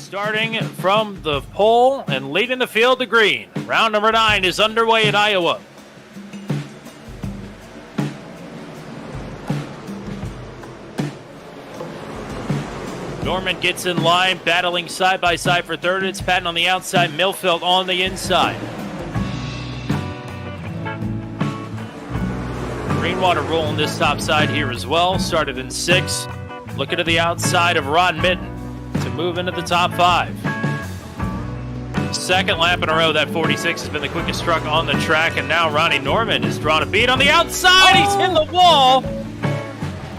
Starting from the pole and leading the field to green. Round number 9 is underway at Iowa. Norman gets in line, battling side by side for third. It's Patton on the outside, Millfield on the inside. Greenwater rolling this top side here as well. Started in 6. Looking to the outside of Ron Mitten to move into the top 5. Second lap in a row, that 46 has been the quickest truck on the track, and now Ronnie Norman has drawn a bead on the outside. He's hit the wall.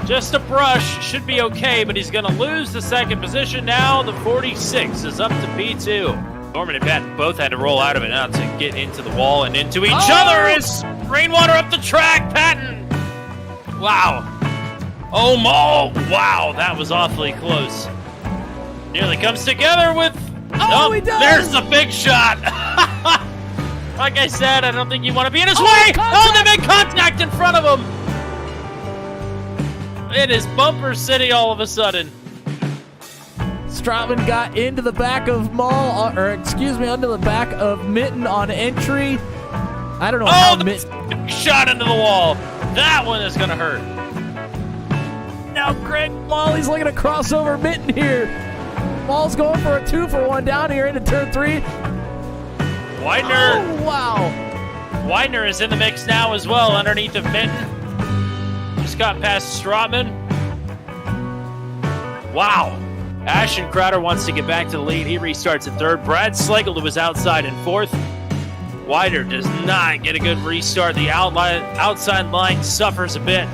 Just a brush, should be okay, but he's going to lose the second position. Now the 46 is up to P2. Norman and Patton both had to roll out of it now to get into the wall and into each other. Is Greenwater up the track? Patton. Wow. Oh, Mo. Wow, that was awfully close. Nearly comes together with... Oh, he does. There's the big shot. Like I said, I don't think you want to be in his way. Oh, they made contact in front of him. It is bumper city all of a sudden. Strotman got into the back of under the back of Mitten on entry. I don't know how Mitten... shot into the wall. That one is going to hurt. Now Greg Molly's looking to cross over Mitten here. Ball's going for a 2-for-1 down here into turn 3. Widener. Oh, wow. Widener is in the mix now as well underneath of Mitten. Just got past Strotman. Wow. Ashton Crowder wants to get back to the lead. He restarts at 3rd. Brad Slagle to his outside in 4th. Widener does not get a good restart. The outside line suffers a bit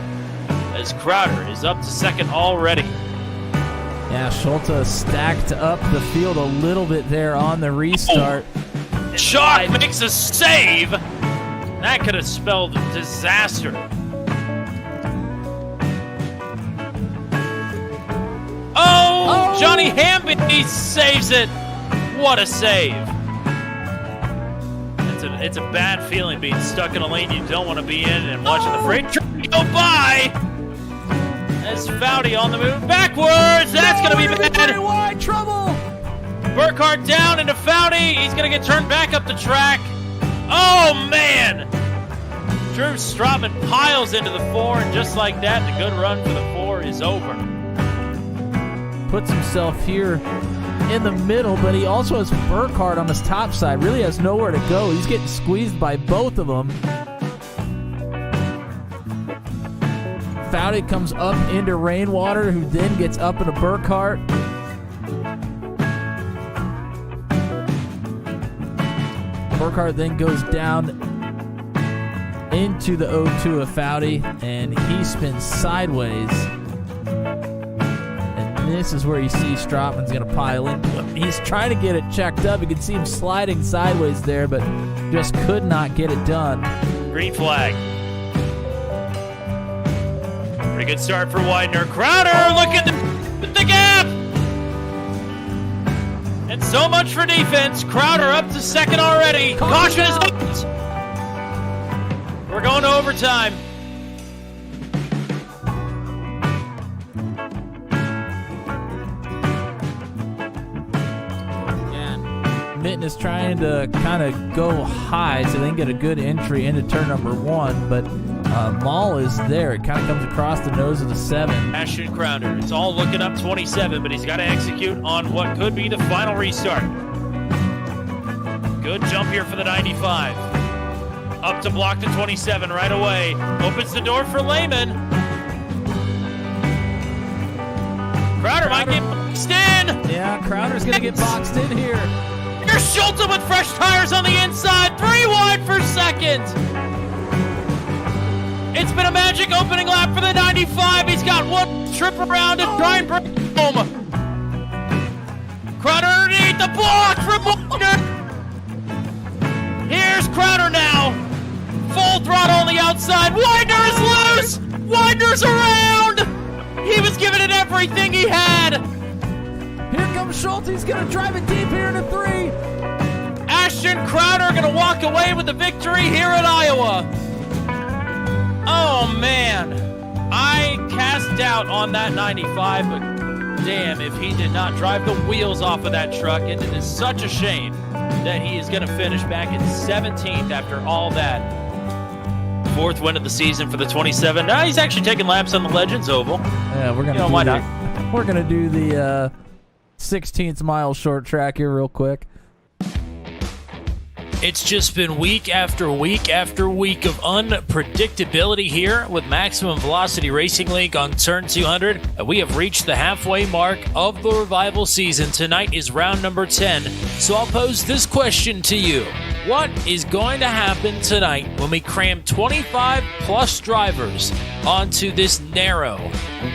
as Crowder is up to 2nd already. Yeah, Schulte stacked up the field a little bit there on the restart. Chalk makes a save. That could have spelled disaster. Oh, Johnny Hamby saves it. What a save. It's a bad feeling being stuck in a lane you don't want to be in and watching the freight train go by. As Foudy on the move backwards. That's going to be bad. Very wide trouble. Burkhardt down into Foudy. He's going to get turned back up the track. Oh, man. Drew Strotman piles into the 4, and just like that, the good run for the 4 is over. Puts himself here in the middle, but he also has Burkhardt on his top side. Really has nowhere to go. He's getting squeezed by both of them. Foudy comes up into Rainwater, who then gets up into Burkhardt. Burkhardt then goes down into the O2 of Foudy, and he spins sideways. And this is where you see Strotman's going to pile in. He's trying to get it checked up. You can see him sliding sideways there, but just could not get it done. Green flag. Pretty good start for Widener. Crowder, look at the gap! And so much for defense. Crowder up to 2nd already. Caution is out. We're going to overtime. And Mitten is trying to kind of go high so they can get a good entry into turn number 1, but Maul is there. It kind of comes across the nose of the 7. Ashton Crowder. It's all looking up 27, but he's got to execute on what could be the final restart. Good jump here for the 95. Up to block the 27 right away. Opens the door for Lehman. Crowder might get boxed in. Yeah, Crowder's going to get boxed in here. Here's Schulte with fresh tires on the inside. 3 wide for 2nd. It's been a magic opening lap for the 95. He's got one trip around to try and bring it home. Crowder underneath the block from Widener. Here's Crowder now. Full throttle on the outside. Widener is loose. Widener's around. He was giving it everything he had. Here comes Schulte. He's going to drive it deep here into 3. Ashton Crowder going to walk away with the victory here at Iowa. Oh, man. I cast doubt on that 95, but damn if he did not drive the wheels off of that truck, and it is such a shame that he is going to finish back in 17th after all that. 4th win of the season for the 27. Now he's actually taking laps on the Legends Oval. Yeah, we're gonna. Why not? We're gonna do the 16th mile short track here real quick. It's just been week after week after week of unpredictability here with Maximum Velocity Racing League on Turn 200. And we have reached the halfway mark of the Revival season. Tonight is round number 10. So I'll pose this question to you. What is going to happen tonight when we cram 25 plus drivers onto this narrow,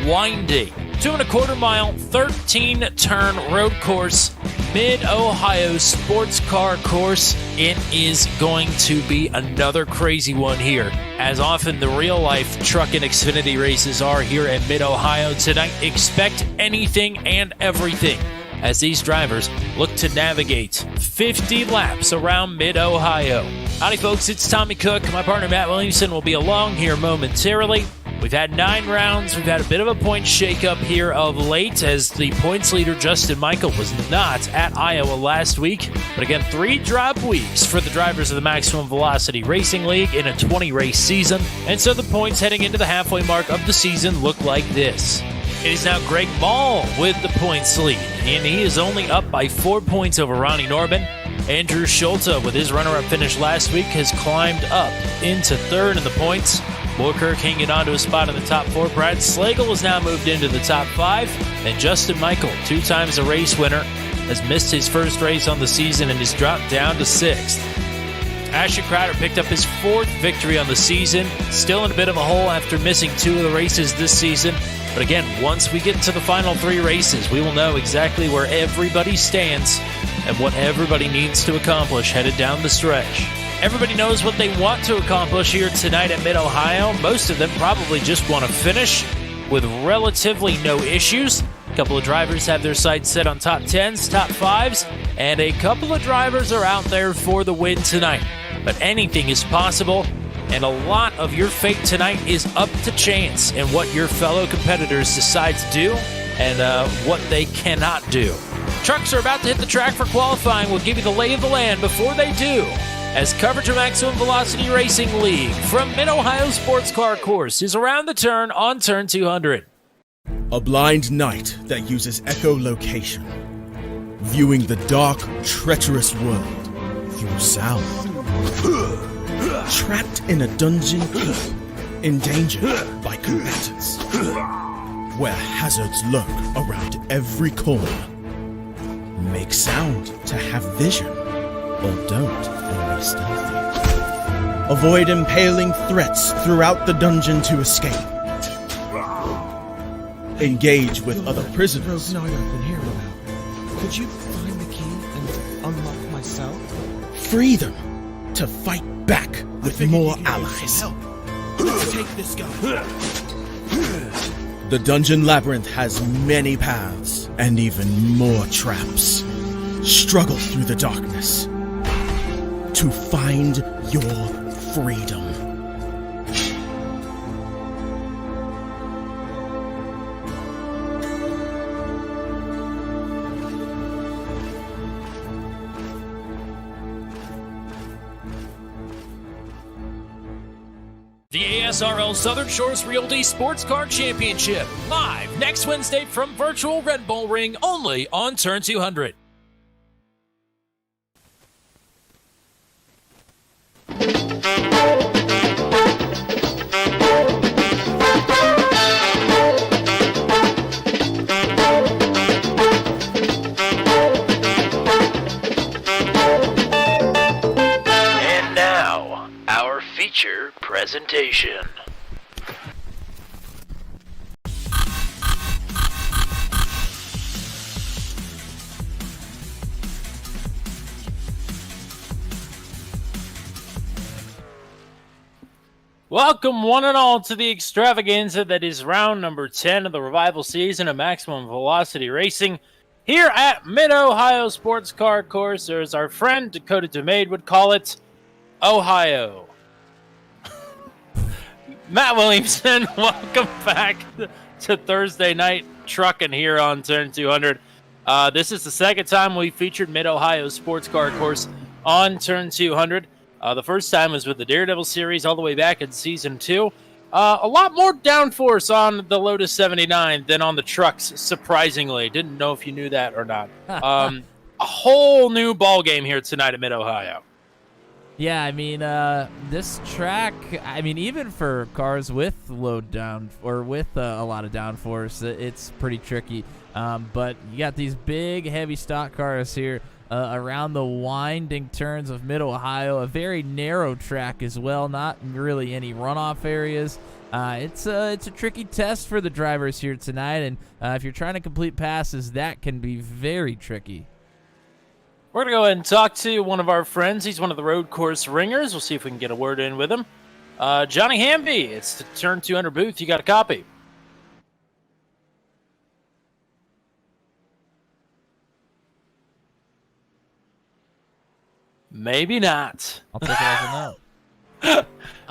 winding, 2.25 mile, 13 turn road course, Mid-Ohio sports car course? It is going to be another crazy one here. As often the real-life truck and Xfinity races are here at Mid-Ohio tonight, expect anything and everything as these drivers look to navigate 50 laps around Mid-Ohio. Howdy folks, it's Tommy Cook. My partner Matt Williamson will be along here momentarily. We've had 9 rounds. We've had a bit of a point shakeup here of late as the points leader Justin Michael was not at Iowa last week. But again, 3 drop weeks for the drivers of the Maximum Velocity Racing League in a 20-race season. And so the points heading into the halfway mark of the season look like this. It is now Greg Ball with the points lead, and he is only up by 4 points over Ronnie Norman. Andrew Schulte, with his runner-up finish last week, has climbed up into 3rd in the points. Moorkirk hanging on to a spot in the top 4. Brad Slagle has now moved into the top 5. And Justin Michael, 2 times a race winner, has missed his first race on the season and is dropped down to 6th. Ashton Crowder picked up his 4th victory on the season. Still in a bit of a hole after missing 2 of the races this season. But again, once we get to the final 3 races, we will know exactly where everybody stands and what everybody needs to accomplish headed down the stretch. Everybody knows what they want to accomplish here tonight at Mid-Ohio. Most of them probably just want to finish with relatively no issues. A couple of drivers have their sights set on top 10s, top 5s, and a couple of drivers are out there for the win tonight. But anything is possible, and a lot of your fate tonight is up to chance and what your fellow competitors decide to do and what they cannot do. Trucks are about to hit the track for qualifying. We'll give you the lay of the land before they do, as coverage of Maximum Velocity Racing League from Mid-Ohio Sports Car Course is around the turn on Turn 200. A blind night that uses echolocation, viewing the dark, treacherous world through sound. Trapped in a dungeon keep, endangered by combatants, where hazards lurk around every corner. Make sound to have vision, or don't and be stealthy. Avoid impaling threats throughout the dungeon to escape. Engage with other prisoners. No, I've been here about. Could you find the key and unlock my cell? Free them to fight back with more allies. Let's take this guy. The Dungeon Labyrinth has many paths and even more traps. Struggle through the darkness to find your freedom. The ASRL Southern Shores Realty Sports Car Championship, live next Wednesday from virtual Red Bull Ring, only on Turn 200. And now, our feature presentation. Welcome one and all to the extravaganza that is round number 10 of the Revival season of Maximum Velocity Racing here at Mid-Ohio Sports Car Course, or as our friend Dakota DeMade would call it, Ohio. Matt Williamson, welcome back to Thursday night trucking here on Turn 200. This is the second time we featured Mid-Ohio Sports Car Course on Turn 200. The first time was with the Daredevil Series all the way back in Season 2. A lot more downforce on the Lotus 79 than on the trucks, surprisingly. Didn't know if you knew that or not. A whole new ball game here tonight at Mid-Ohio. Yeah, I mean, this track, I mean, even for cars with load down or with a lot of downforce, it's pretty tricky. But you got these big, heavy stock cars here around the winding turns of Mid-Ohio, a very narrow track as well, not really any runoff areas. It's a tricky test for the drivers here tonight, and if you're trying to complete passes, that can be very tricky. We're going to go ahead and talk to one of our friends. He's one of the road course ringers. We'll see if we can get a word in with him. Johnny Hamby, it's the Turn 200 booth. You got a copy? Maybe not. I'll take it as a no.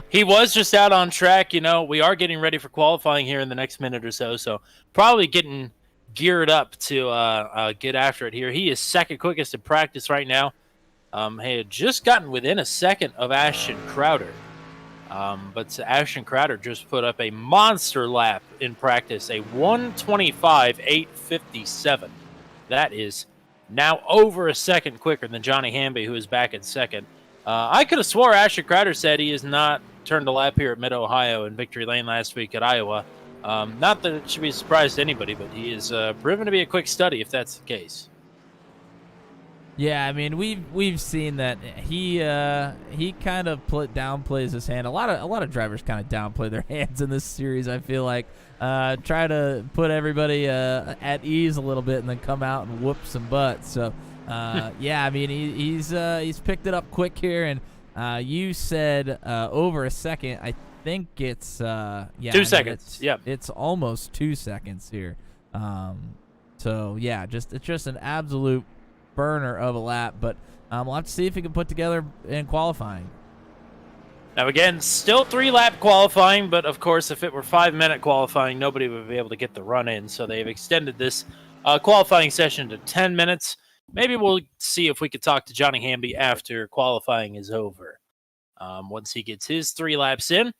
He was just out on track. You know, we are getting ready for qualifying here in the next minute or so, so probably getting geared up to get after it here. He is second quickest in practice right now. He had just gotten within a second of Ashton Crowder. But Ashton Crowder just put up a monster lap in practice, a 1:25.857. That is now over a second quicker than Johnny Hamby, who is back in second. I could have swore Ashton Crowder said he has not turned a lap here at Mid-Ohio in Victory Lane last week at Iowa. Not that it should be a surprise to anybody, but he is proven to be a quick study if that's the case. Yeah, I mean we've seen that he kind of downplays his hand. A lot of drivers kind of downplay their hands in this series. I feel like try to put everybody at ease a little bit and then come out and whoop some butts. So yeah, I mean he's picked it up quick here, and you said over a second. I think it's 2 seconds. It's almost 2 seconds here. So yeah, it's just an absolute burner of a lap, but we'll have to see if he can put together in qualifying. Now again, still 3-lap qualifying, but of course if it were 5-minute qualifying, nobody would be able to get the run in, so they've extended this qualifying session to 10 minutes. Maybe we'll see if we could talk to Johnny Hamby after qualifying is over. Once he gets his 3 laps in,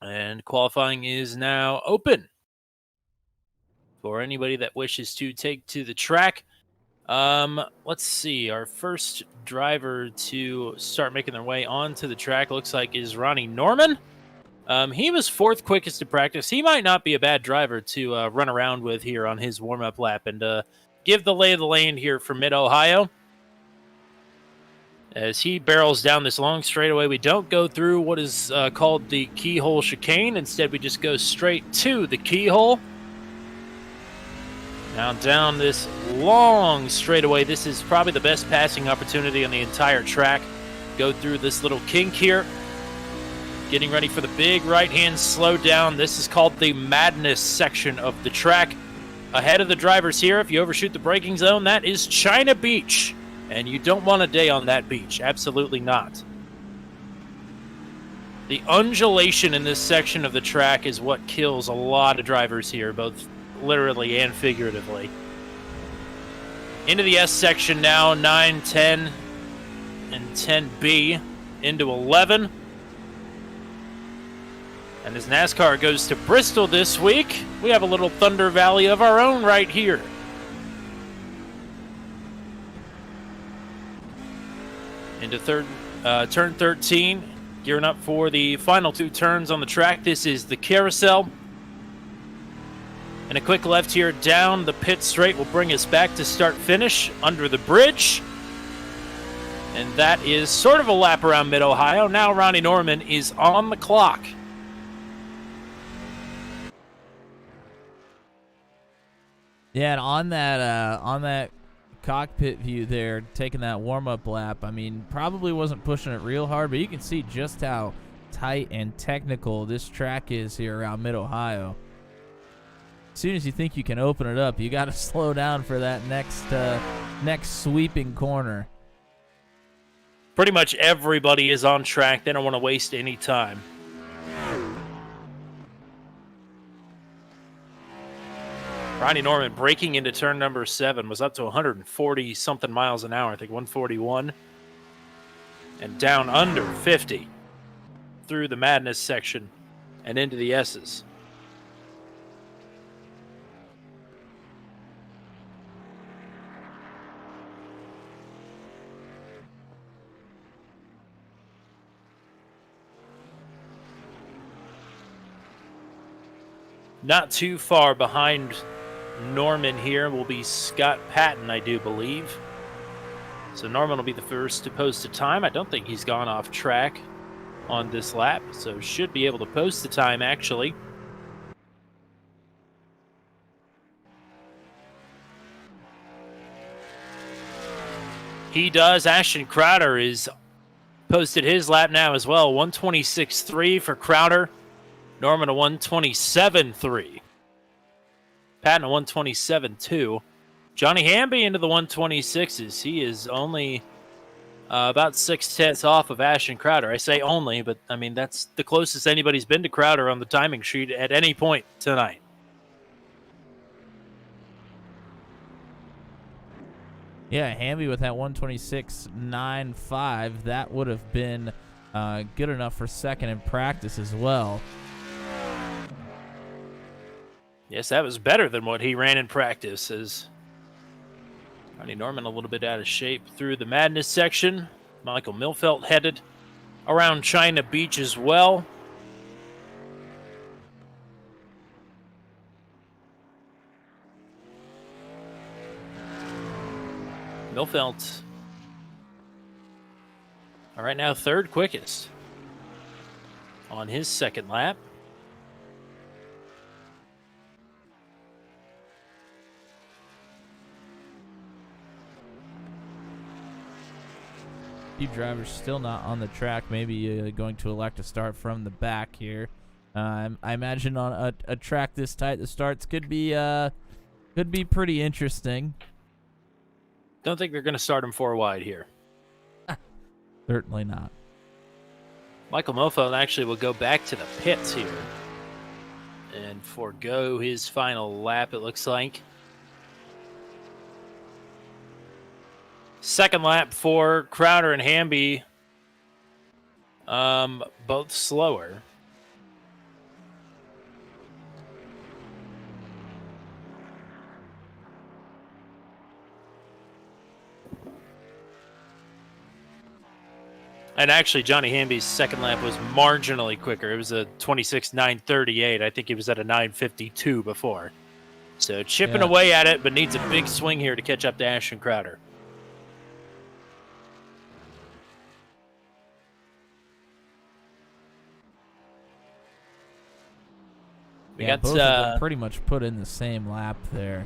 and qualifying is now open for anybody that wishes to take to the track. Let's see. Our first driver to start making their way onto the track looks like is Ronnie Norman. He was 4th quickest to practice. He might not be a bad driver to run around with here on his warm-up lap and give the lay of the land here for Mid-Ohio. As he barrels down this long straightaway, we don't go through what is called the keyhole chicane. Instead, we just go straight to the keyhole. Now down this long straightaway, this is probably the best passing opportunity on the entire track. Go through this little kink here. Getting ready for the big right-hand slowdown. This is called the Madness section of the track. Ahead of the drivers here, if you overshoot the braking zone, that is China Beach. And you don't want a day on that beach. Absolutely not. The undulation in this section of the track is what kills a lot of drivers here, both literally and figuratively. Into the S section now, 9, 10, and 10B into 11. And as NASCAR goes to Bristol this week, we have a little Thunder Valley of our own right here. Into turn 13, gearing up for the final 2 turns on the track. This is the carousel. And a quick left here down the pit straight will bring us back to start-finish under the bridge. And that is sort of a lap around Mid-Ohio. Now Ronnie Norman is on the clock. Yeah, and on that cockpit view there, taking that warm-up lap, I mean, probably wasn't pushing it real hard, but you can see just how tight and technical this track is here around Mid-Ohio. As soon as you think you can open it up, you got to slow down for that next sweeping corner. Pretty much everybody is on track. They don't want to waste any time. Ronnie Norman breaking into turn number 7 was up to 140-something miles an hour, I think 141. And down under 50 through the Madness section and into the S's. Not too far behind Norman here will be Scott Patton, I do believe. So Norman will be the first to post a time. I don't think he's gone off track on this lap, so should be able to post the time, actually. He does. Ashton Crowder is posted his lap now as well. 126.3 for Crowder. Norman a 127.3. Patton a 127.2. Johnny Hamby into the 126s. He is only about 6/10 off of Ashton Crowder. I say only, but I mean that's the closest anybody's been to Crowder on the timing sheet at any point tonight. Yeah, Hamby with that 126.95, that would have been good enough for second in practice as well. Yes, that was better than what he ran in practice. As Ronnie Norman a little bit out of shape through the Madness section. Michael Milfelt headed around China Beach as well. Milfelt, right now, third quickest on his second lap. Few drivers still not on the track, maybe going to elect to start from the back here. I imagine on a track this tight, the starts could be pretty interesting. Don't think they're going to start him 4 wide here. Certainly not. Michael Milfelt actually will go back to the pits here and forego his final lap, it looks like. Second lap for Crowder and Hamby, both slower. And actually, Johnny Hamby's second lap was marginally quicker. It was a 26.938. I think he was at a 9.52 before. So chipping away at it, but needs a big swing here to catch up to Ashton Crowder. Both of them pretty much put in the same lap there.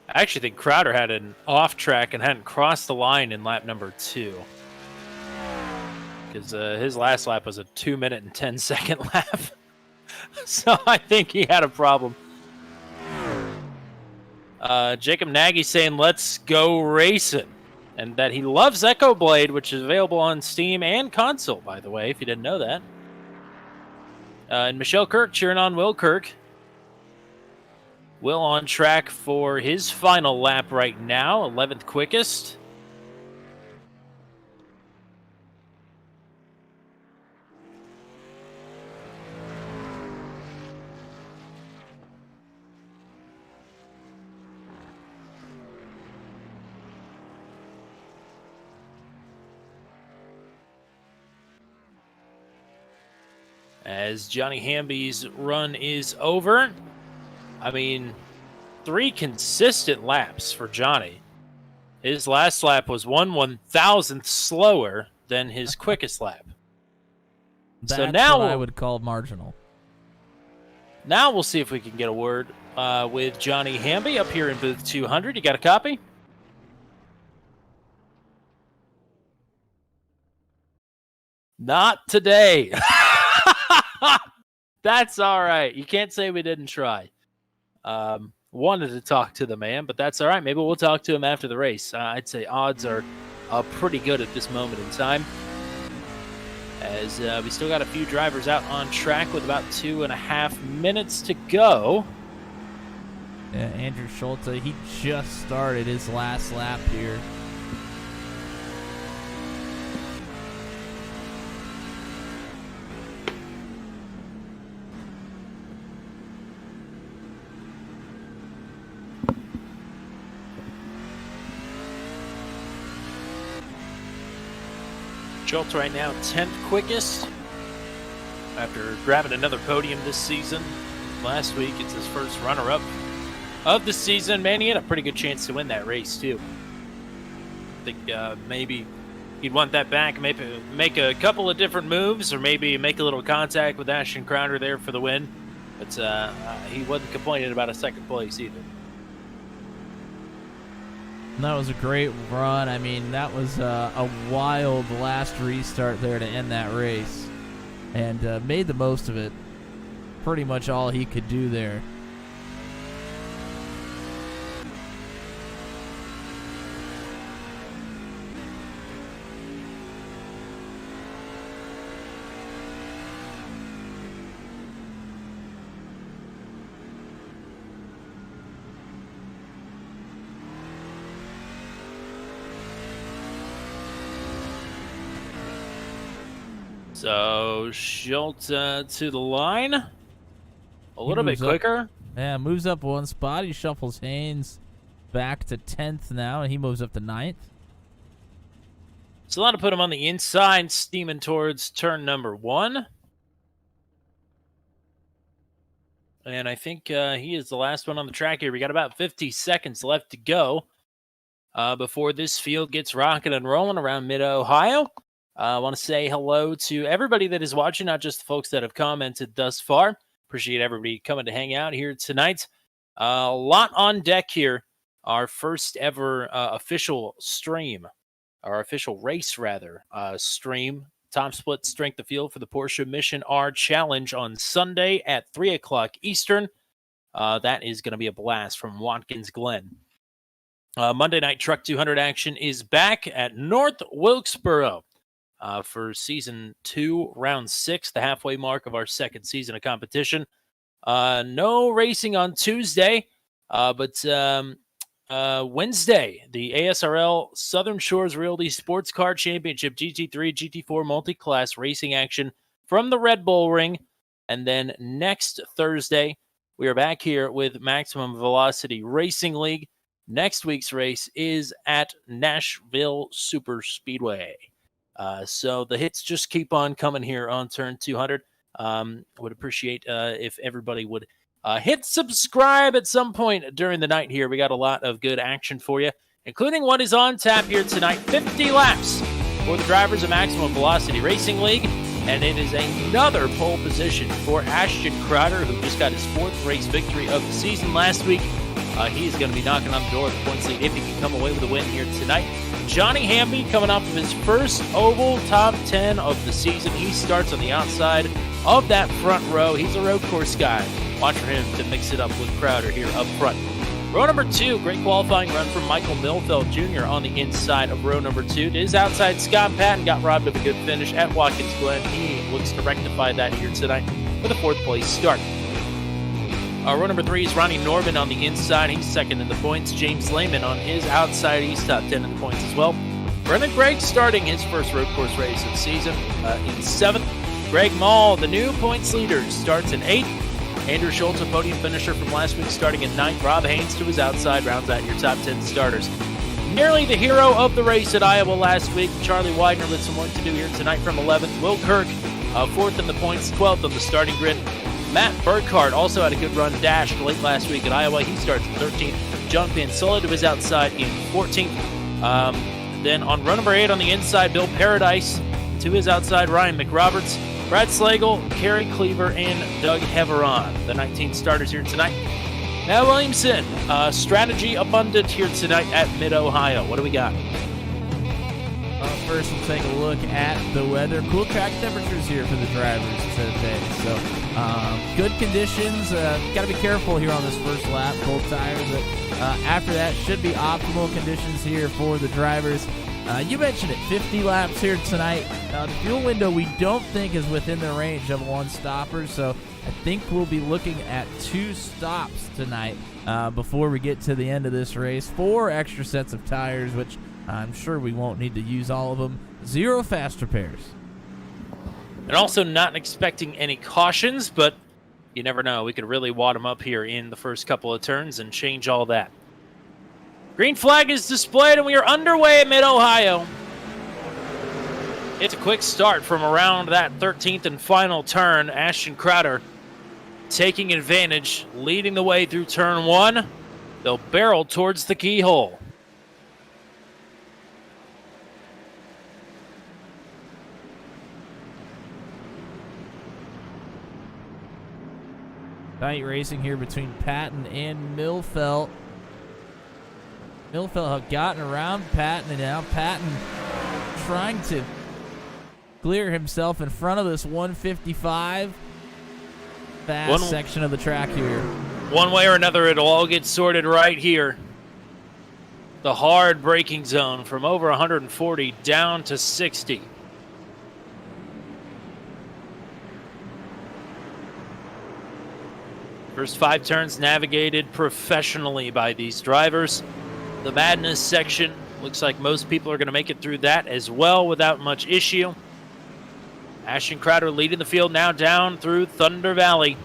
I actually think Crowder had an off track and hadn't crossed the line in lap number 2. Because his last lap was a 2-minute and 10-second lap. So I think he had a problem. Jacob Nagy saying, let's go racing. And that he loves Echo Blade, which is available on Steam and console, by the way, if you didn't know that. And Michelle Kirk cheering on Will Kirk. Will on track for his final lap right now, 11th quickest. As Johnny Hamby's run is over. I mean, 3 consistent laps for Johnny. His last lap was 1/1000th slower than his quickest lap. That's so now what I would call marginal. Now we'll see if we can get a word with Johnny Hamby up here in booth 200. You got a copy? Not today. That's all right. You can't say we didn't try. Wanted to talk to the man, but that's all right. Maybe we'll talk to him after the race. I'd say odds are pretty good at this moment in time, as we still got a few drivers out on track with about 2.5 minutes to go. Yeah, Andrew Schulte, he just started his last lap here. Schultz right now 10th quickest after grabbing another podium this season. Last week, it's his first runner-up of the season. Man, he had a pretty good chance to win that race, too. I think maybe he'd want that back, maybe make a couple of different moves, or maybe make a little contact with Ashton Crowder there for the win. But he wasn't complaining about a second place either. That was a great run. I mean, that was a wild last restart there to end that race. And made the most of it. Pretty much all he could do there. So Schultz to the line. A little bit quicker. Yeah, moves up one spot. He shuffles Haynes back to 10th now, and he moves up to 9th. So that'll put him on the inside, steaming towards turn number 1. And I think he is the last one on the track here. We got about 50 seconds left to go before this field gets rocking and rolling around Mid-Ohio. I want to say hello to everybody that is watching, not just the folks that have commented thus far. Appreciate everybody coming to hang out here tonight. A lot on deck here. Our first ever official stream, our official race, rather, stream. Top split strength of field for the Porsche Mission R Challenge on Sunday at 3 o'clock Eastern. That is going to be a blast from Watkins Glen. Monday Night Truck 200 action is back at North Wilkesboro. For Season 2, Round 6, the halfway mark of our second season of competition. No racing on Tuesday, but Wednesday, the ASRL Southern Shores Realty Sports Car Championship GT3, GT4 multi-class racing action from the Red Bull Ring. And then next Thursday, we are back here with Maximum Velocity Racing League. Next week's race is at Nashville Super Speedway. So the hits just keep on coming here on Turn 200. Would appreciate if everybody would hit subscribe at some point during the night here. We got a lot of good action for you, including what is on tap here tonight. 50 laps for the drivers of Maximum Velocity Racing League. And it is another pole position for Ashton Crowder, who just got his 4th race victory of the season last week. He's going to be knocking on the door of the points lead if he can come away with a win here tonight. Johnny Hamby coming off of his first oval top 10 of the season. He starts on the outside of that front row. He's a road course guy. Watch for him to mix it up with Crowder here up front. Row number 2, great qualifying run from Michael Milfeld Jr. on the inside of row number 2. To his outside, Scott Patton got robbed of a good finish at Watkins Glen. He looks to rectify that here tonight with a 4th place start. Row number 3 is Ronnie Norman on the inside. He's 2nd in the points. James Lehman on his outside. He's top 10 in the points as well. Brendan Gregg starting his first road course race of the season in 7th. Greg Mall, the new points leader, starts in 8th. Andrew Schultz, a podium finisher from last week, starting in 9th. Rob Haynes to his outside rounds out your top 10 starters. Nearly the hero of the race at Iowa last week, Charlie Widener with some work to do here tonight from 11th. Will Kirk, 4th in the points, 12th on the starting grid. Matt Burkhardt also had a good run dashed late last week at Iowa. He starts in 13th. John Pansola to his outside in 14th. Then on run number 8 on the inside, Bill Paradise. To his outside, Ryan McRoberts. Brad Slagle, Kerry Cleaver, and Doug Heveron, the 19 starters here tonight. Now Williamson, strategy abundant here tonight at Mid-Ohio. What do we got? First, we'll take a look at the weather. Cool track temperatures here for the drivers today. So, good conditions. Got to be careful here on this first lap. Cold tires. But after that, should be optimal conditions here for the drivers. You mentioned it, 50 laps here tonight. The fuel window we don't think is within the range of one stopper, so I think we'll be looking at 2 stops tonight before we get to the end of this race. 4 extra sets of tires, which I'm sure we won't need to use all of them. 0 fast repairs. And also not expecting any cautions, but you never know. We could really wad them up here in the first couple of turns and change all that. Green flag is displayed, and we are underway at Mid-Ohio. It's a quick start from around that 13th and final turn. Ashton Crowder taking advantage, leading the way through turn 1. They'll barrel towards the keyhole. Tight racing here between Patton and Millfelt. Millfelt had gotten around Patton, and now Patton trying to clear himself in front of this 155 fast section of the track here. One way or another, it'll all get sorted right here. The hard braking zone from over 140 down to 60. First 5 turns navigated professionally by these drivers. The madness section, looks like most people are going to make it through that as well without much issue. Ashton Crowder leading the field now down through Thunder Valley.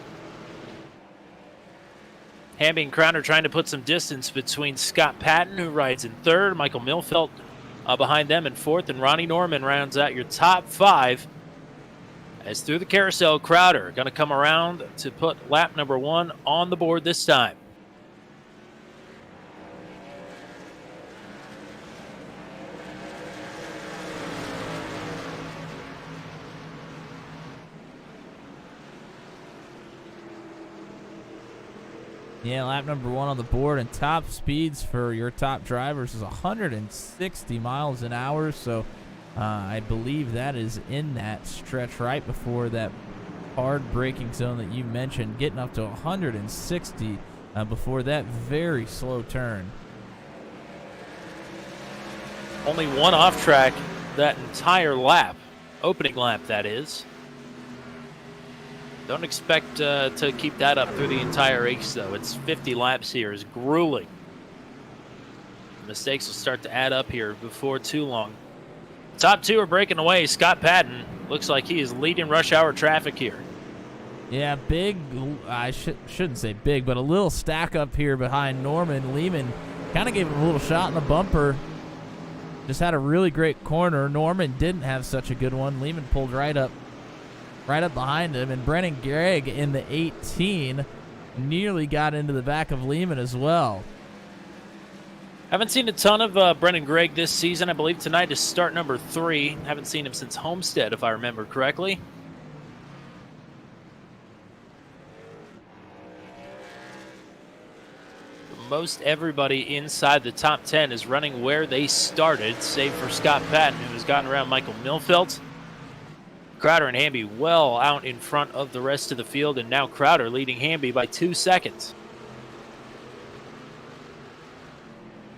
Hamby and Crowder trying to put some distance between Scott Patton, who rides in 3rd, Michael Millfelt behind them in 4th, and Ronnie Norman rounds out your top 5. As through the carousel, Crowder going to come around to put lap number 1 on the board this time. Yeah, lap number 1 on the board, and top speeds for your top drivers is 160 miles an hour, so I believe that is in that stretch right before that hard braking zone that you mentioned, getting up to 160 before that very slow turn. Only 1 off track that entire lap, opening lap that is. Don't expect to keep that up through the entire race, though. It's 50 laps here. It's grueling. Mistakes will start to add up here before too long. Top 2 are breaking away. Scott Patton looks like he is leading rush hour traffic here. Yeah, big, I shouldn't say big, but a little stack up here behind Norman. Lehman kind of gave him a little shot in the bumper. Just had a really great corner. Norman didn't have such a good one. Lehman pulled right up behind him, and Brennan Gregg in the 18 nearly got into the back of Lehman as well. Haven't seen a ton of Brennan Gregg this season. I believe tonight is start number 3. Haven't seen him since Homestead, if I remember correctly. Most everybody inside the top 10 is running where they started, save for Scott Patton, who has gotten around Michael Millfelt. Crowder and Hamby well out in front of the rest of the field, and now Crowder leading Hamby by 2 seconds.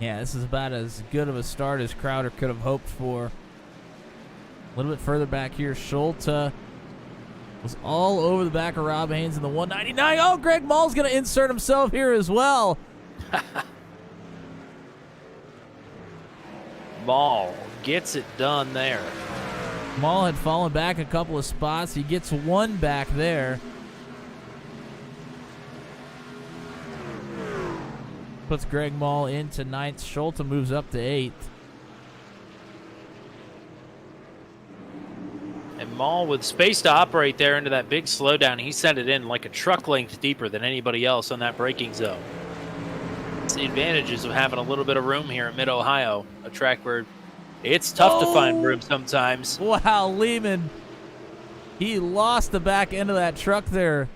Yeah, this is about as good of a start as Crowder could have hoped for. A little bit further back here, Schulte was all over the back of Rob Haynes in the 199. Oh, Greg Mall's going to insert himself here as well. Mall gets it done there. Mall had fallen back a couple of spots. He gets 1 back there. Puts Greg Mall into 9th. Schulte moves up to 8th. And Mall with space to operate there into that big slowdown. He sent it in like a truck length deeper than anybody else on that braking zone. It's the advantages of having a little bit of room here at Mid-Ohio, a track where it's tough to find room sometimes. Wow, Lehman. He lost the back end of that truck there.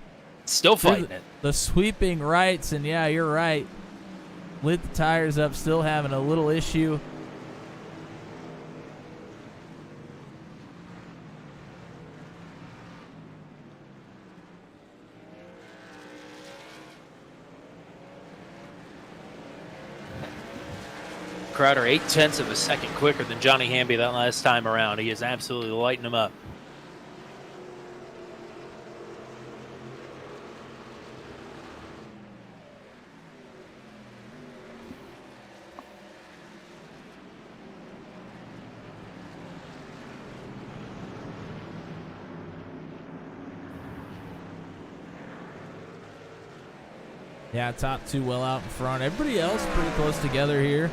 Still fighting it. The sweeping rights, and yeah, you're right. Lit the tires up, still having a little issue. Crowder 0.8 of a second quicker than Johnny Hamby that last time around. He is absolutely lighting him up. Yeah, top two well out in front. Everybody else pretty close together here.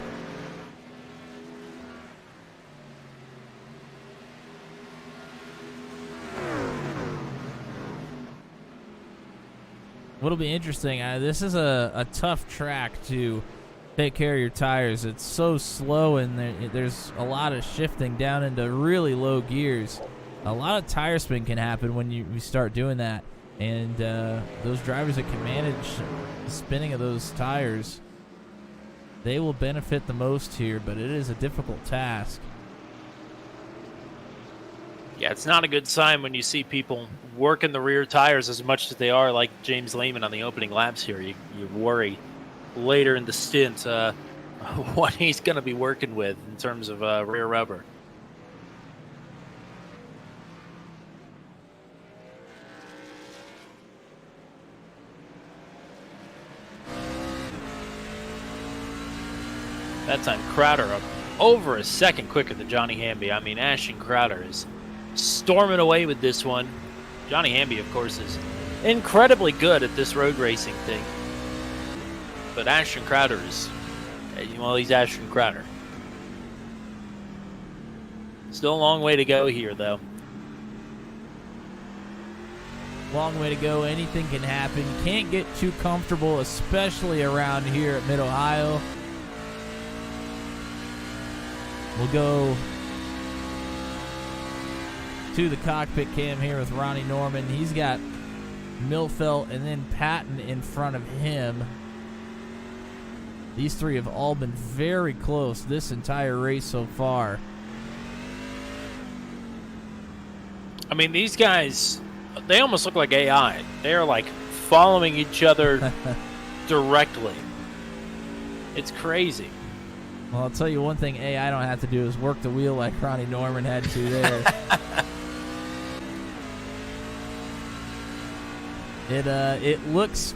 What'll be interesting, this is a tough track to take care of your tires. It's so slow, and there's a lot of shifting down into really low gears. A lot of tire spin can happen when you start doing that. And those drivers that can manage the spinning of those tires, they will benefit the most here, but it is a difficult task. Yeah, it's not a good sign when you see people working the rear tires as much as they are, like James Lehman on the opening laps here. You worry later in the stint what he's going to be working with in terms of rear rubber. That time Crowder up over a second quicker than Johnny Hamby. I mean, Ashton Crowder is storming away with this one. Johnny Hamby, of course, is incredibly good at this road racing thing. But Ashton Crowder is, well, he's Ashton Crowder. Still a long way to go here, though. Long way to go. Anything can happen. Can't get too comfortable, especially around here at Mid-Ohio. We'll go to the cockpit cam here with Ronnie Norman. He's got Milfelt and then Patton in front of him. These three have all been very close this entire race so far. I mean, these guys, they almost look like AI. They're like following each other directly. It's crazy. Well, I'll tell you one thing AI don't have to do is work the wheel like Ronnie Norman had to there. It looks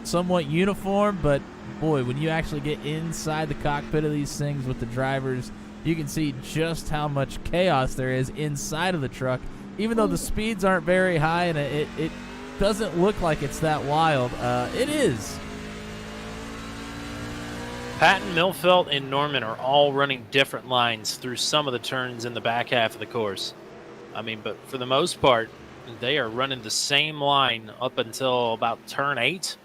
somewhat uniform, but boy, when you actually get inside the cockpit of these things with the drivers, you can see just how much chaos there is inside of the truck. Even though the speeds aren't very high and it doesn't look like it's that wild, it is. Patton, Milfelt, and Norman are all running different lines through some of the turns in the back half of the course. I mean, but for the most part, they are running the same line up until about turn 8.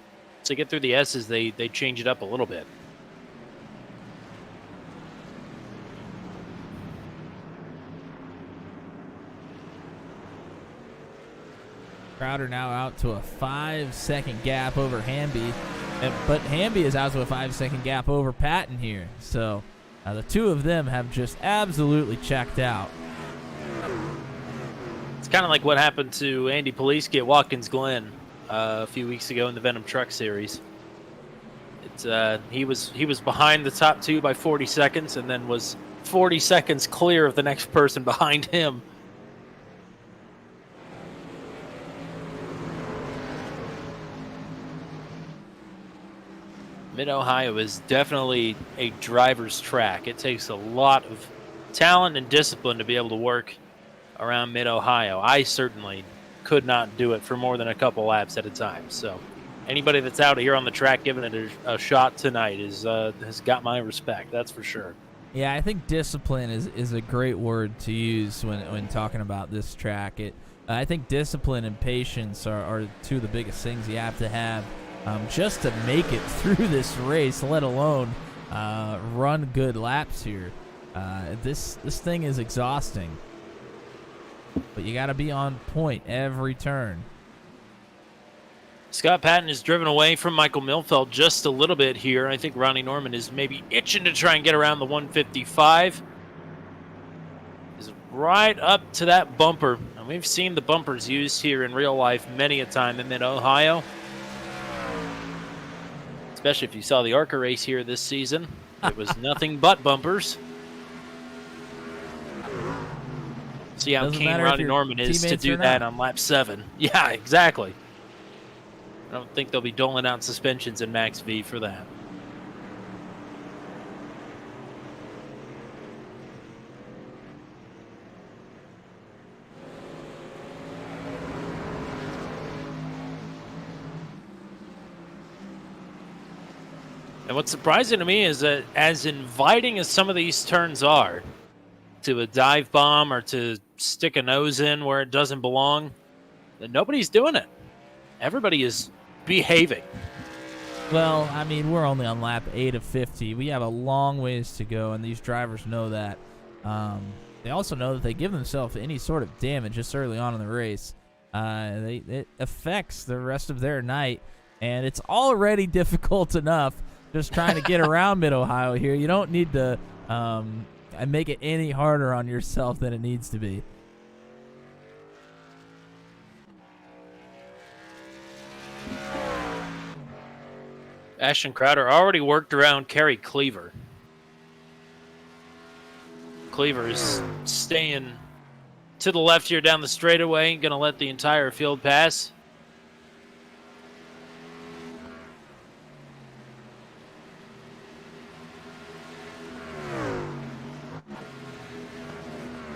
To get through the S's, they change it up a little bit. Crowder now out to a 5-second gap over Hamby. But Hamby is out to a 5-second gap over Patton here. So the two of them have just absolutely checked out. It's kind of like what happened to Andy Poliski at Watkins Glen a few weeks ago in the Venom Truck Series. He was behind the top two by 40 seconds and then was 40 seconds clear of the next person behind him. Mid-Ohio is definitely a driver's track. It takes a lot of talent and discipline to be able to work around Mid-Ohio. I certainly could not do it for more than a couple laps at a time. So anybody that's out here on the track giving it a shot tonight has got my respect, that's for sure. Yeah, I think discipline is a great word to use when talking about this track. I think discipline and patience are two of the biggest things you have to have just to make it through this race, let alone run good laps here. This thing is exhausting, but you got to be on point every turn. Scott Patton is driven away from Michael Milfelt just a little bit here. I think Ronnie Norman is maybe itching to try and get around the 155. Is right up to that bumper. And we've seen the bumpers used here in real life many a time in Mid-Ohio. Especially if you saw the ARCA race here this season. It was nothing but bumpers. See how Doesn't keen matter if Ronnie your Norman is to teammates do or that not. on lap 7. Yeah, exactly. I don't think they'll be doling out suspensions in Max V for that. And what's surprising to me is that as inviting as some of these turns are to a dive bomb or to stick a nose in where it doesn't belong, that nobody's doing it. Everybody is behaving. Well, I mean, we're only on lap 8 of 50. We have a long ways to go, and these drivers know that. They also know that they give themselves any sort of damage just early on in the race. It affects the rest of their night, and it's already difficult enough just trying to get around Mid-Ohio here. You don't need to make it any harder on yourself than it needs to be. Ashton Crowder already worked around Kerry Cleaver. Cleaver is staying to the left here down the straightaway, going to let the entire field pass.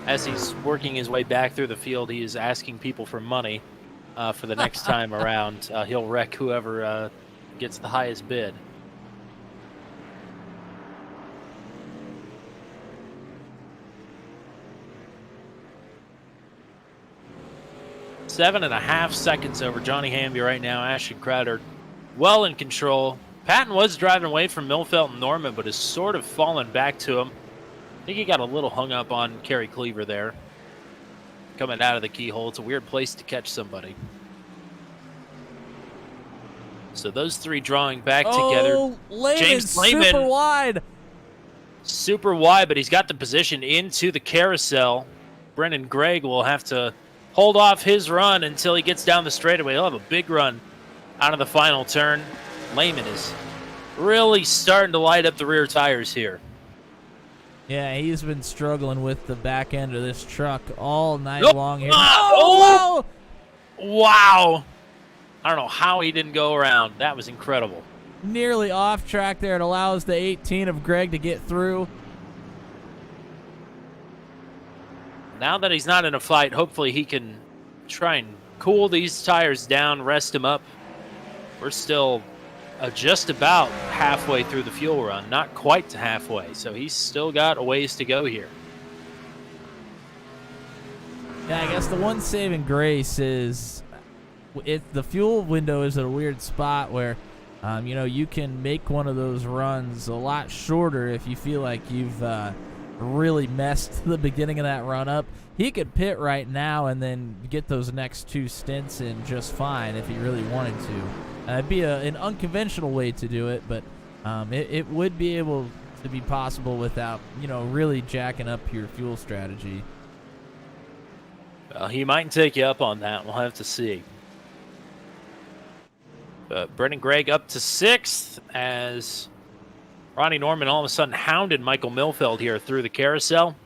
As he's working his way back through the field, he is asking people for money for the next time around. He'll wreck whoever gets the highest bid. Seven and a half seconds over Johnny Hamby right now. Ashton Crowder well in control. Patton was driving away from Millfelt and Norman, but has sort of fallen back to him. I think he got a little hung up on Kerry Cleaver there. Coming out of the keyhole. It's a weird place to catch somebody. So those three drawing back together. James Lehman, super wide. Super wide, but he's got the position into the carousel. Brendan Gregg will have to hold off his run until he gets down the straightaway. He'll have a big run out of the final turn. Lehman is really starting to light up the rear tires here. Yeah, he's been struggling with the back end of this truck all night long here. Oh! Wow. I don't know how he didn't go around. That was incredible. Nearly off track there. It allows the 18 of Greg to get through. Now that he's not in a fight, hopefully he can try and cool these tires down, rest him up. We're still just about halfway through the fuel run. Not quite to halfway, so he's still got a ways to go here. Yeah, I guess the one saving grace is the fuel window is at a weird spot where, you can make one of those runs a lot shorter if you feel like you've really messed the beginning of that run up. He could pit right now and then get those next two stints in just fine if he really wanted to. It'd be an unconventional way to do it, but it would be able to be possible without, really jacking up your fuel strategy. Well, he might take you up on that. We'll have to see. Brendan Gregg up to 6th as Ronnie Norman all of a sudden hounded Michael Millfeld here through the carousel.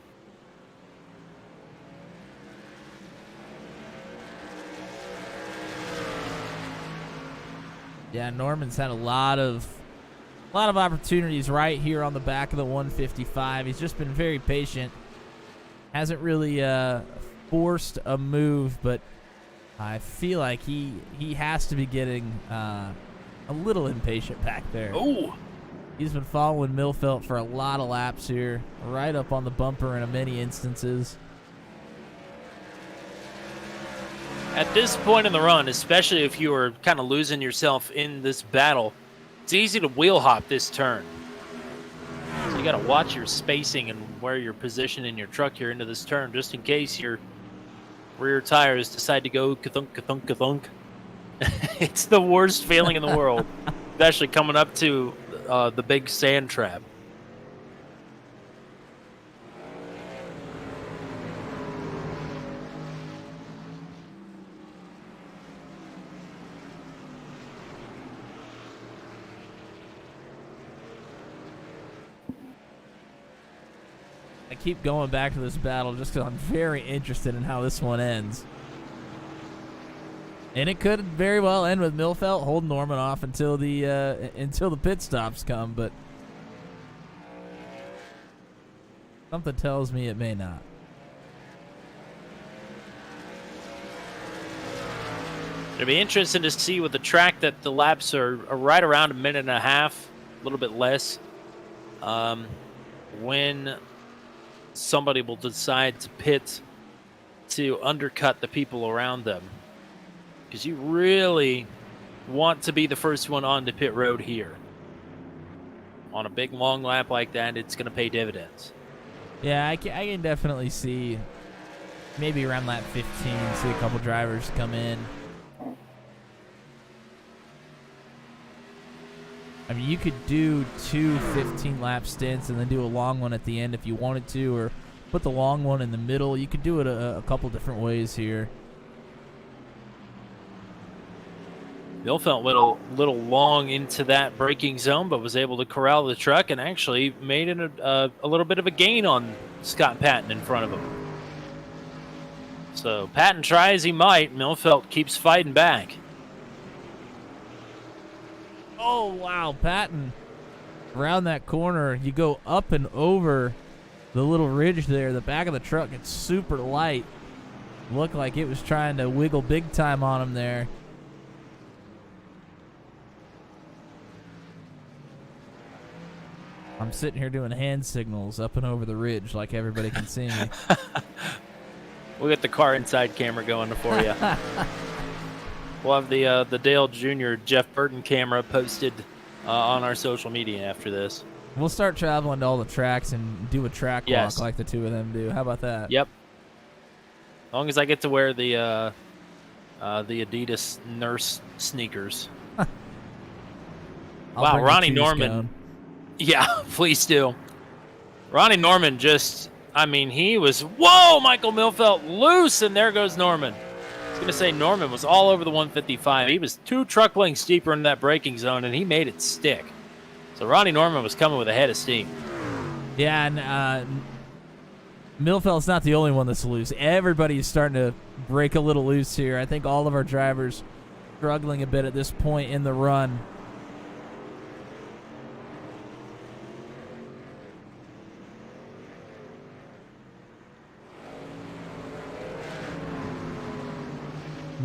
Yeah, Norman's had a lot of opportunities right here on the back of the 155. He's just been very patient. Hasn't really forced a move, but I feel like he has to be getting a little impatient back there. Oh, he's been following Millfelt for a lot of laps here, right up on the bumper in many instances. At this point in the run, especially if you are kind of losing yourself in this battle, it's easy to wheel hop this turn. So you got to watch your spacing and where you're positioned in your truck here into this turn, just in case your rear tires decide to go ka-thunk, ka-thunk, ka-thunk. It's the worst feeling in the world, especially coming up to the big sand trap. I keep going back to this battle just because I'm very interested in how this one ends. And it could very well end with Millfelt holding Norman off until the pit stops come, but something tells me it may not. It'll be interesting to see with the track that the laps are right around a minute and a half, a little bit less, when somebody will decide to pit to undercut the people around them. Because you really want to be the first one on the pit road here. On a big, long lap like that, it's going to pay dividends. Yeah, I can definitely see maybe around lap 15, see a couple drivers come in. I mean, you could do 2 15-lap stints and then do a long one at the end if you wanted to, or put the long one in the middle. You could do it a couple different ways here. Millfelt went a little long into that braking zone, but was able to corral the truck and actually made it a little bit of a gain on Scott Patton in front of him. So Patton try as he might, Millfelt keeps fighting back. Oh, wow, Patton. Around that corner, you go up and over the little ridge there. The back of the truck gets super light. Looked like it was trying to wiggle big time on him there. I'm sitting here doing hand signals up and over the ridge like everybody can see me. We'll get the car inside camera going for you. We'll have the Dale Jr. Jeff Burton camera posted on our social media after this. We'll start traveling to all the tracks and do a track Yes. walk like the two of them do. How about that? Yep. As long as I get to wear the Adidas Nurse sneakers. I'll Wow, bring the Ronnie cheese Norman. cone. Yeah, please do. Ronnie Norman he was, whoa, Michael Millfelt loose, and there goes Norman. I was going to say Norman was all over the 155. He was 2 truck lengths deeper in that braking zone, and he made it stick. So Ronnie Norman was coming with a head of steam. Yeah, and Millfelt's not the only one that's loose. Everybody's starting to break a little loose here. I think all of our drivers struggling a bit at this point in the run.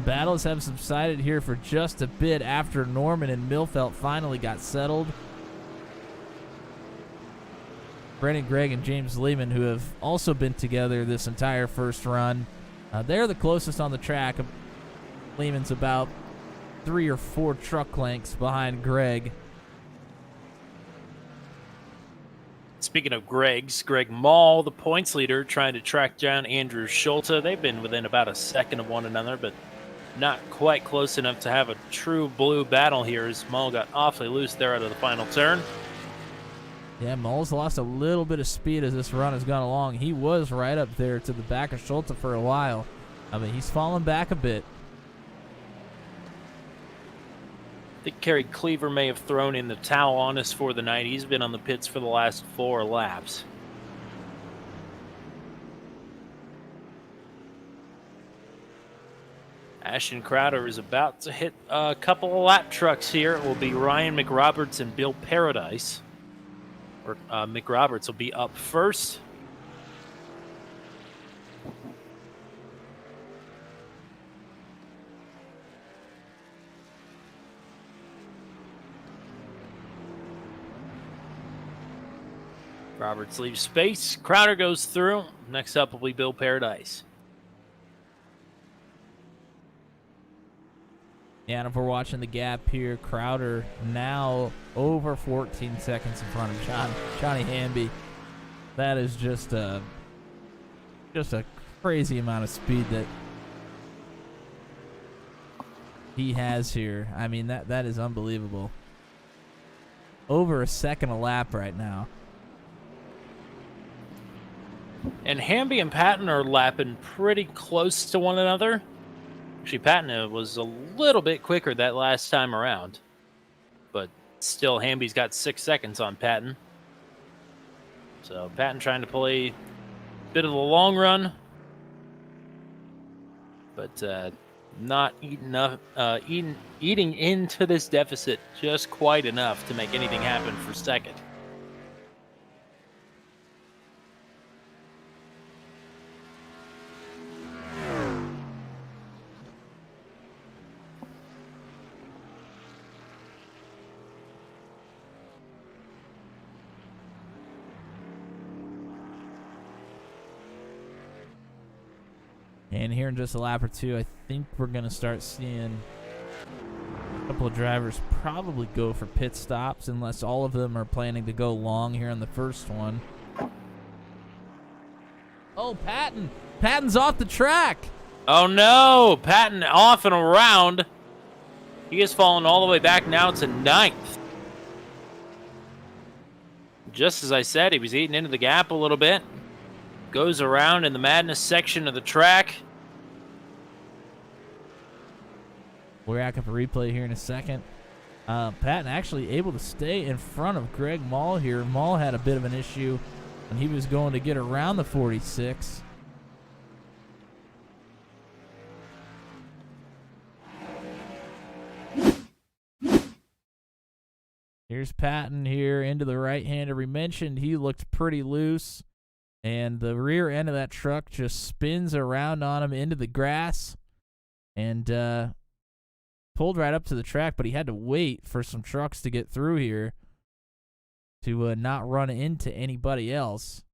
Battles have subsided here for just a bit after Norman and Millfelt finally got settled. Brendan Gregg and James Lehman, who have also been together this entire first run, they're the closest on the track. Lehman's about 3 or 4 truck lengths behind Gregg. Speaking of Greg Mall, the points leader, trying to track down Andrew Schulte. They've been within about a second of one another, but not quite close enough to have a true blue battle here as Mall got awfully loose there out of the final turn. Yeah, Mull's lost a little bit of speed as this run has gone along. He was right up there to the back of Schulte for a while. I mean, he's fallen back a bit. I think Kerry Cleaver may have thrown in the towel on us for the night. He's been on the pits for the last 4 laps. Ashton Crowder is about to hit a couple of lap trucks here. It will be Ryan McRoberts and Bill Paradise. McRoberts will be up first. Roberts leaves space. Crowder goes through. Next up will be Bill Paradise. Yeah, and if we're watching the gap here, Crowder now over 14 seconds in front of Johnny Hamby. That is just a crazy amount of speed that he has here. I mean, that is unbelievable. Over a second a lap right now. And Hamby and Patton are lapping pretty close to one another. Actually, Patton was a little bit quicker that last time around. But still, Hamby's got 6 seconds on Patton. So Patton trying to play bit of the long run, but not eating into this deficit just quite enough to make anything happen for second. And here in just a lap or two, I think we're going to start seeing a couple of drivers probably go for pit stops, unless all of them are planning to go long here on the first one. Oh, Patton. Patton's off the track. Oh, no. Patton off and around. He has fallen all the way back now to 9th. Just as I said, he was eating into the gap a little bit. Goes around in the madness section of the track. We're back up a replay here in a second. Patton actually able to stay in front of Greg Mall here. Mall had a bit of an issue when he was going to get around the 46. Here's Patton here into the right-hander. We mentioned he looked pretty loose, and the rear end of that truck just spins around on him into the grass, and pulled right up to the track, but he had to wait for some trucks to get through here to not run into anybody else.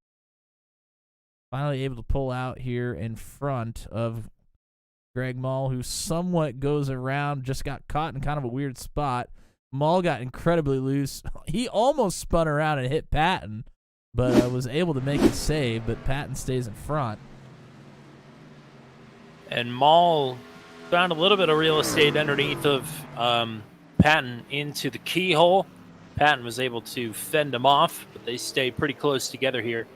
Finally able to pull out here in front of Greg Mall, who somewhat goes around, just got caught in kind of a weird spot. Mall got incredibly loose. He almost spun around and hit Patton, but was able to make a save, but Patton stays in front. And Mall found a little bit of real estate underneath of Patton into the keyhole. Patton was able to fend him off, but they stay pretty close together here.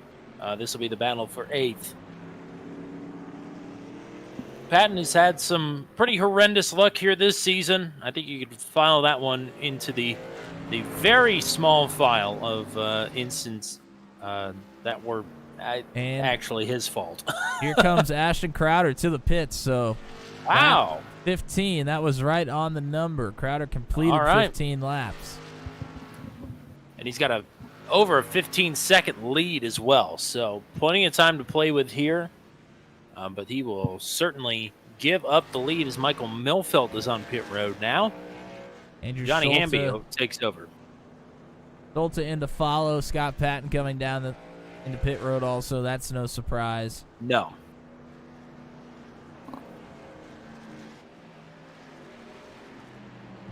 This will be the battle for 8th. Patton has had some pretty horrendous luck here this season. I think you could file that one into the very small file of instances that were actually his fault. Here comes Ashton Crowder to the pits, so... Wow. 15. That was right on the number. Crowder completed 15 laps. And he's got over a 15-second lead as well. So plenty of time to play with here. But he will certainly give up the lead as Michael Milfeld is on pit road now. Andrew Johnny Schulte, Hamby takes over. Schulte in to follow. Scott Patton coming down into pit road also. That's no surprise. No.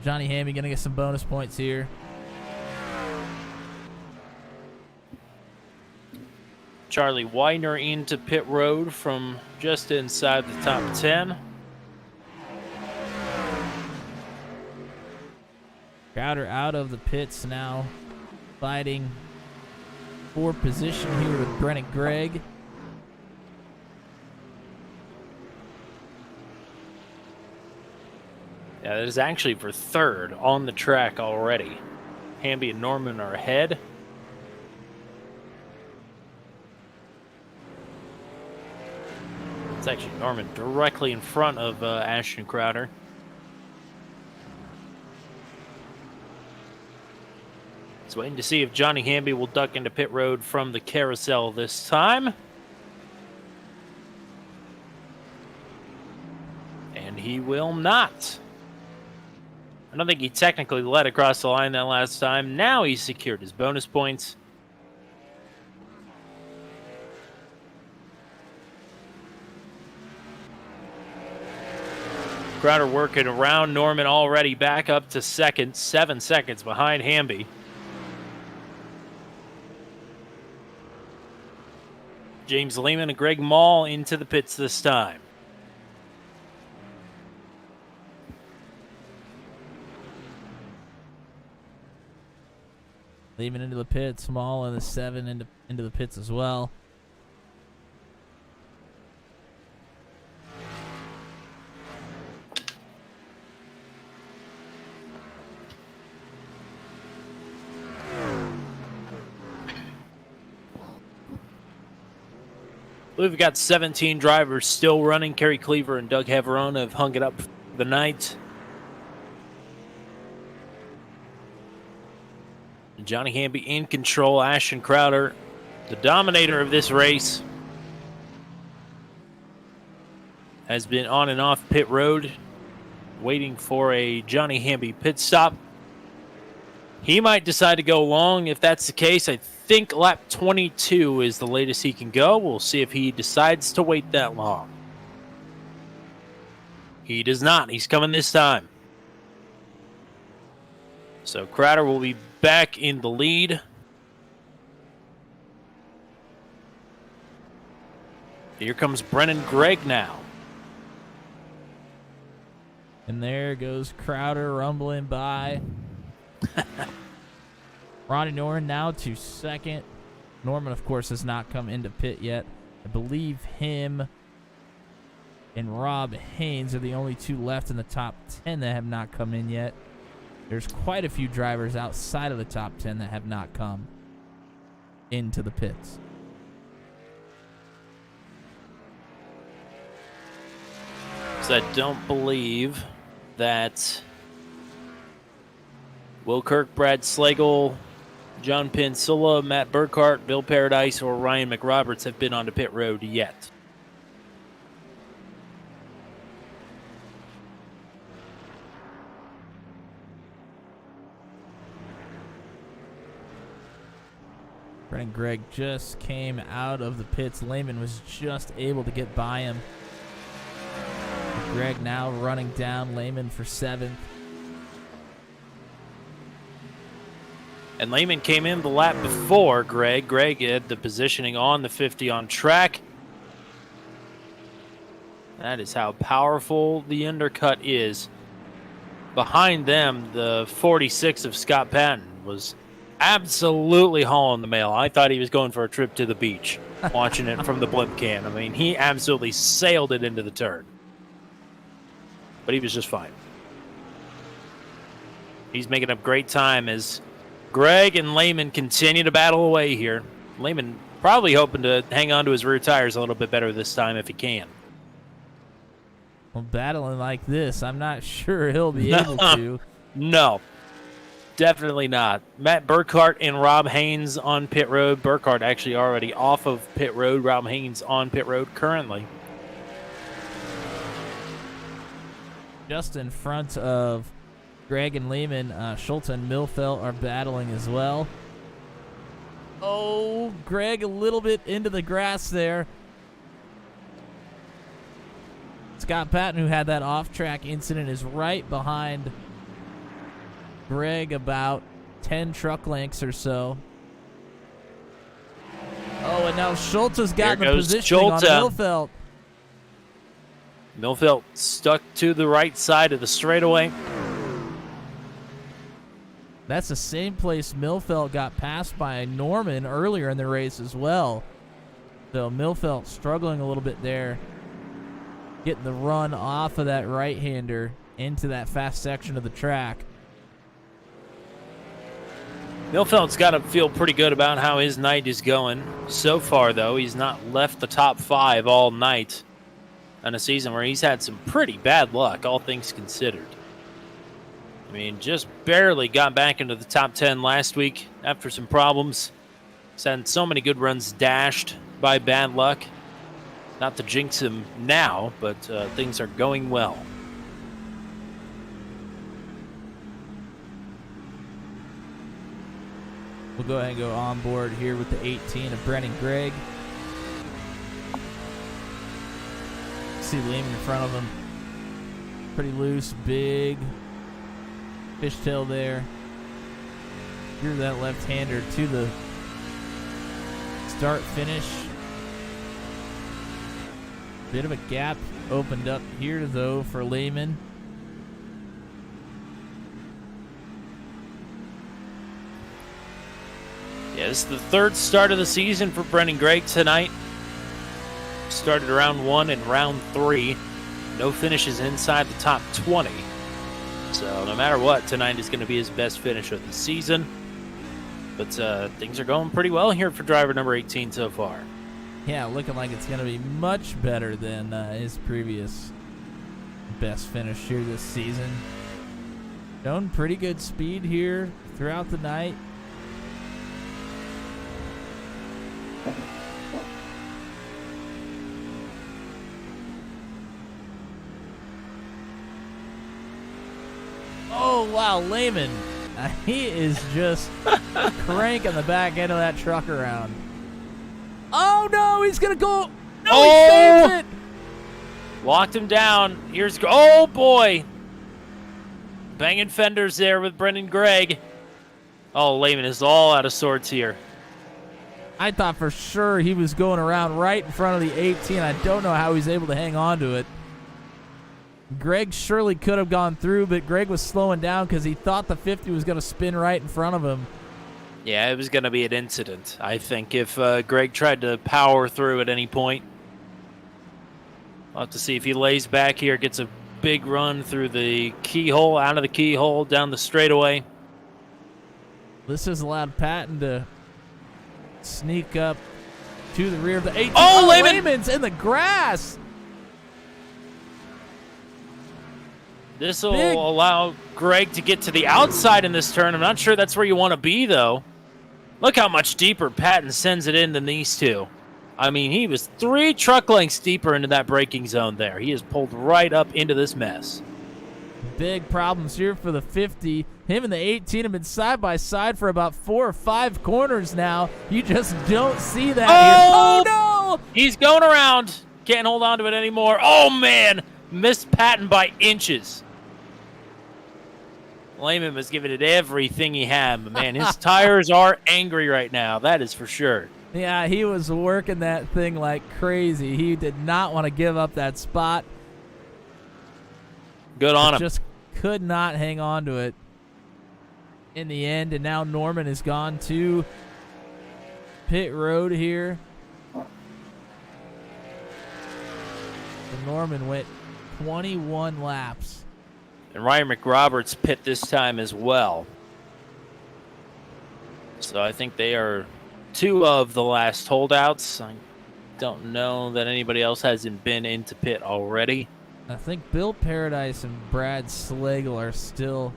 Johnny Hamby going to get some bonus points here. Charlie Widener into pit road from just inside the top 10. Crowder out of the pits now, fighting for position here with Brennan Gregg. Yeah, that is actually for 3rd on the track already. Hamby and Norman are ahead. It's actually Norman directly in front of Ashton Crowder. It's waiting to see if Johnny Hamby will duck into pit road from the carousel this time. And he will not. I don't think he technically led across the line that last time. Now he's secured his bonus points. Crowder working around Norman already back up to 2nd, 7 seconds behind Hamby. James Lehman and Greg Mall into the pits this time. Leaving into the pits, Small in the 7 into the pits as well. We've got 17 drivers still running. Kerry Cleaver and Doug Heverone have hung it up for the night. Johnny Hamby in control. Ashton Crowder, the dominator of this race, has been on and off pit road, waiting for a Johnny Hamby pit stop. He might decide to go long. If that's the case, I think lap 22 is the latest he can go. We'll see if he decides to wait that long. He does not. He's coming this time. So Crowder will be back in the lead. Here comes Brennan Gregg now. And there goes Crowder rumbling by. Ronnie Norman now to second. Norman, of course, has not come into pit yet. I believe him and Rob Haynes are the only two left in the top 10 that have not come in yet. There's quite a few drivers outside of the top 10 that have not come into the pits. So I don't believe that Will Kirk, Brad Slagle, John Pinsula, Matt Burkhart, Bill Paradise, or Ryan McRoberts have been on the pit road yet. Brennan Gregg just came out of the pits. Lehman was just able to get by him. Gregg now running down Lehman for 7th. And Lehman came in the lap before Gregg. Gregg had the positioning on the 50 on track. That is how powerful the undercut is. Behind them, the 46 of Scott Patton was absolutely hauling the mail. I thought he was going for a trip to the beach, watching it from the blimp cam. I mean, he absolutely sailed it into the turn. But he was just fine. He's making up great time as Gregg and Lehman continue to battle away here. Lehman probably hoping to hang on to his rear tires a little bit better this time if he can. Well, battling like this, I'm not sure he'll be able to. No, definitely not. Matt Burkhart and Rob Haynes on pit road. Burkhart actually already off of pit road. Rob Haynes on pit road currently. Just in front of Gregg and Lehman, Schultz and Milfelt are battling as well. Oh, Gregg a little bit into the grass there. Scott Patton, who had that off-track incident, is right behind Gregg, about 10 truck lengths or so. Oh, and now Schultz has gotten the positioning on Milfelt. Milfelt stuck to the right side of the straightaway. That's the same place Milfelt got passed by Norman earlier in the race as well. So Milfelt struggling a little bit there, getting the run off of that right-hander into that fast section of the track. Milfelt's got to feel pretty good about how his night is going. So far, though, he's not left the top 5 all night on a season where he's had some pretty bad luck, all things considered. I mean, just barely got back into the top 10 last week after some problems. He's had so many good runs dashed by bad luck. Not to jinx him now, but things are going well. We'll go ahead and go on board here with the 18 of Brennan Gregg. See Lehman in front of him. Pretty loose, big fishtail there. Here's that left-hander to the start-finish. Bit of a gap opened up here, though, for Lehman. Yeah, this is the third start of the season for Brennan Gregg tonight. Started round 1 and round 3. No finishes inside the top 20. So no matter what, tonight is going to be his best finish of the season. But things are going pretty well here for driver number 18 so far. Yeah, looking like it's going to be much better than his previous best finish here this season. Shown pretty good speed here throughout the night. Oh, wow, Lehman. He is just cranking the back end of that truck around. Oh, no, he's going to go. No, he saves it. Locked him down. Oh, boy. Banging fenders there with Brendan Gregg. Oh, Lehman is all out of sorts here. I thought for sure he was going around right in front of the 18. I don't know how he's able to hang on to it. Greg surely could have gone through, but Greg was slowing down because he thought the 50 was going to spin right in front of him. Yeah, it was going to be an incident, I think, if Greg tried to power through at any point. We'll have to see if he lays back here, gets a big run through the keyhole, out of the keyhole, down the straightaway. This has allowed Patton to sneak up to the rear of the 18. Oh, Lehman! Lehman's in the grass. This will allow Greg to get to the outside in this turn. I'm not sure that's where you want to be, though. Look how much deeper Patton sends it in than these two. I mean, he was 3 truck lengths deeper into that braking zone there. He is pulled right up into this mess. Big problems here for the 50. Him and the 18 have been side by side for about 4 or 5 corners now. You just don't see that here. Oh, no! He's going around. Can't hold on to it anymore. Oh, man. Missed Patton by inches. Lehman was giving it everything he had, but man, his tires are angry right now. That is for sure. Yeah, he was working that thing like crazy. He did not want to give up that spot. Good on him. Just could not hang on to it in the end, and now Norman has gone to pit road here. So Norman went 21 laps. And Ryan McRoberts pit this time as well. So I think they are 2 of the last holdouts. I don't know that anybody else hasn't been into pit already. I think Bill Paradise and Brad Slagle are still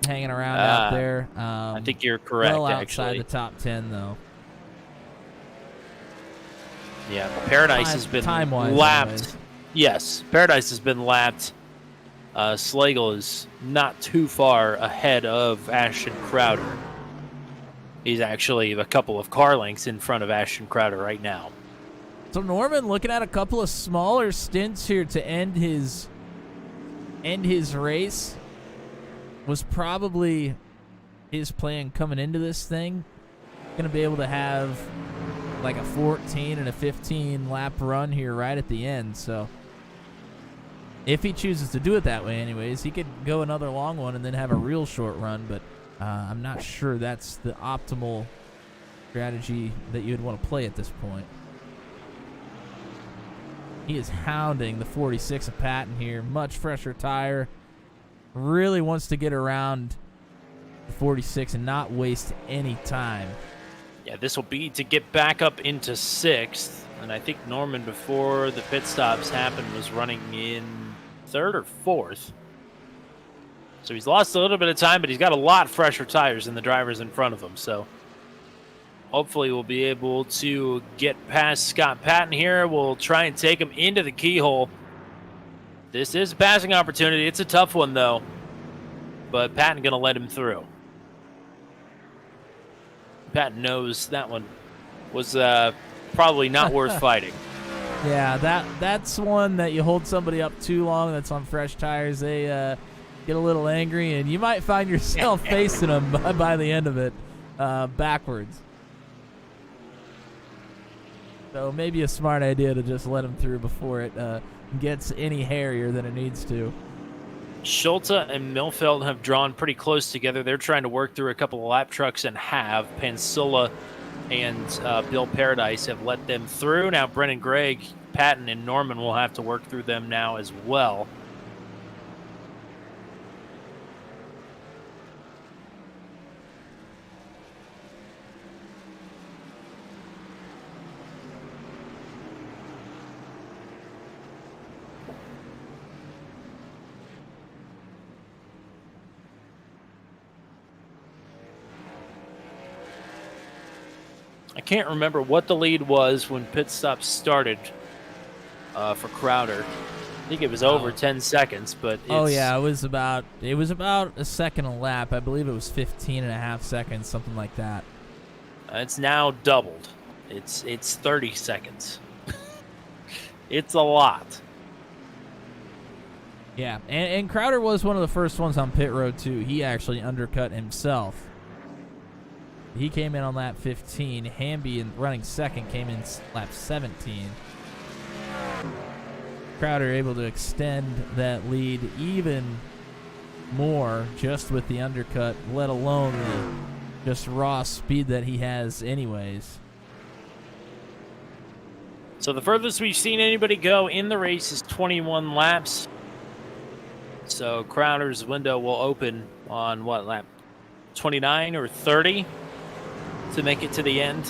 hanging around out there. I think you're correct, well outside actually. the top 10, though. Yeah, Paradise has been time-wise, lapped. anyways. Yes, Paradise has been lapped. Slagle is not too far ahead of Ashton Crowder. He's actually a couple of car lengths in front of Ashton Crowder right now. So Norman looking at a couple of smaller stints here to end his race. Was probably his plan coming into this thing. Going to be able to have like a 14 and a 15 lap run here right at the end. So if he chooses to do it that way anyways, he could go another long one and then have a real short run. But I'm not sure that's the optimal strategy that you'd want to play at this point. He is hounding the 46 of Patton here. Much fresher tire. Really wants to get around the 46 and not waste any time. Yeah, this will be to get back up into 6th. And I think Norman, before the pit stops happened, was running in 3rd or 4th. So he's lost a little bit of time, but he's got a lot fresher tires than the drivers in front of him. So hopefully we'll be able to get past Scott Patton here. We'll try and take him into the keyhole. This is a passing opportunity. It's a tough one, though. But Patton going to let him through. Patton knows that one was probably not worth fighting. Yeah, that's one that you hold somebody up too long that's on fresh tires. They get a little angry, and you might find yourself facing them by the end of it backwards. So maybe a smart idea to just let him through before it gets any hairier than it needs to. Schulte and Milfeld have drawn pretty close together. They're trying to work through a couple of lap trucks and have. Pansilla and Bill Paradise have let them through. Now Brendan Gregg, Patton, and Norman will have to work through them now as well. I can't remember what the lead was when pit stop started for Crowder. I think it was over 10 seconds, but oh yeah, it was about a second a lap. I believe it was 15 and a half seconds, something like that. It's now doubled. It's 30 seconds. It's a lot. Yeah, and Crowder was one of the first ones on pit road too. He actually undercut himself. He came in on lap 15. Hamby, running second, came in lap 17. Crowder able to extend that lead even more just with the undercut, let alone the just raw speed that he has anyways. So the furthest we've seen anybody go in the race is 21 laps. So Crowder's window will open on what, lap 29 or 30 to make it to the end.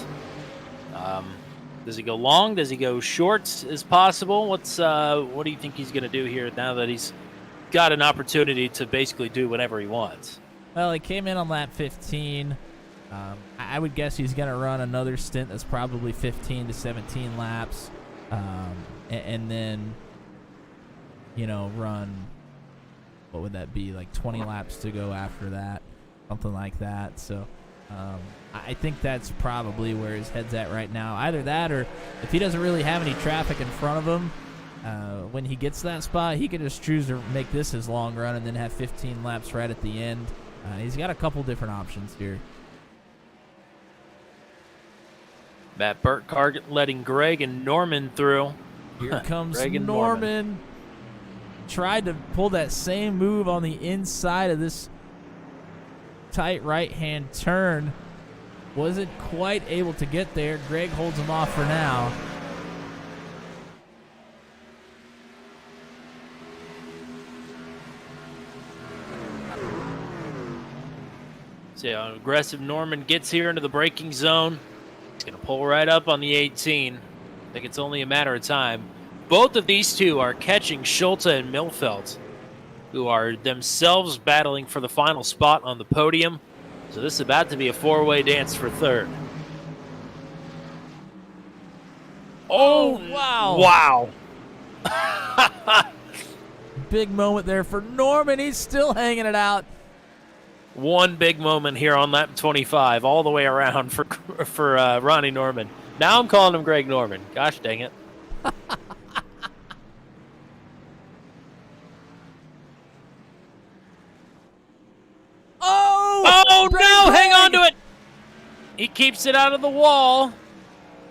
Does he go long? Does he go short as possible? What do you think he's going to do here now that he's got an opportunity to basically do whatever he wants? Well, he came in on lap 15. I would guess he's going to run another stint that's probably 15 to 17 laps. And then, run, what would that be, like 20 laps to go after that, something like that. So I think that's probably where his head's at right now. Either that, or if he doesn't really have any traffic in front of him, when he gets to that spot, he can just choose to make this his long run and then have 15 laps right at the end. He's got a couple different options here. Matt Burkhardt letting Greg and Norman through. Here comes Greg and Norman. Tried to pull that same move on the inside of this tight right-hand turn. Wasn't quite able to get there. Greg holds him off for now. So aggressive Norman gets here into the braking zone. He's going to pull right up on the 18. I think it's only a matter of time. Both of these two are catching Schulte and Milfeld, who are themselves battling for the final spot on the podium. So this is about to be a four-way dance for third. Oh, wow. Wow. Big moment there for Norman. He's still hanging it out. One big moment here on lap 25, all the way around for Ronnie Norman. Now I'm calling him Greg Norman. Gosh dang it. Oh, no, hang on to it. He keeps it out of the wall.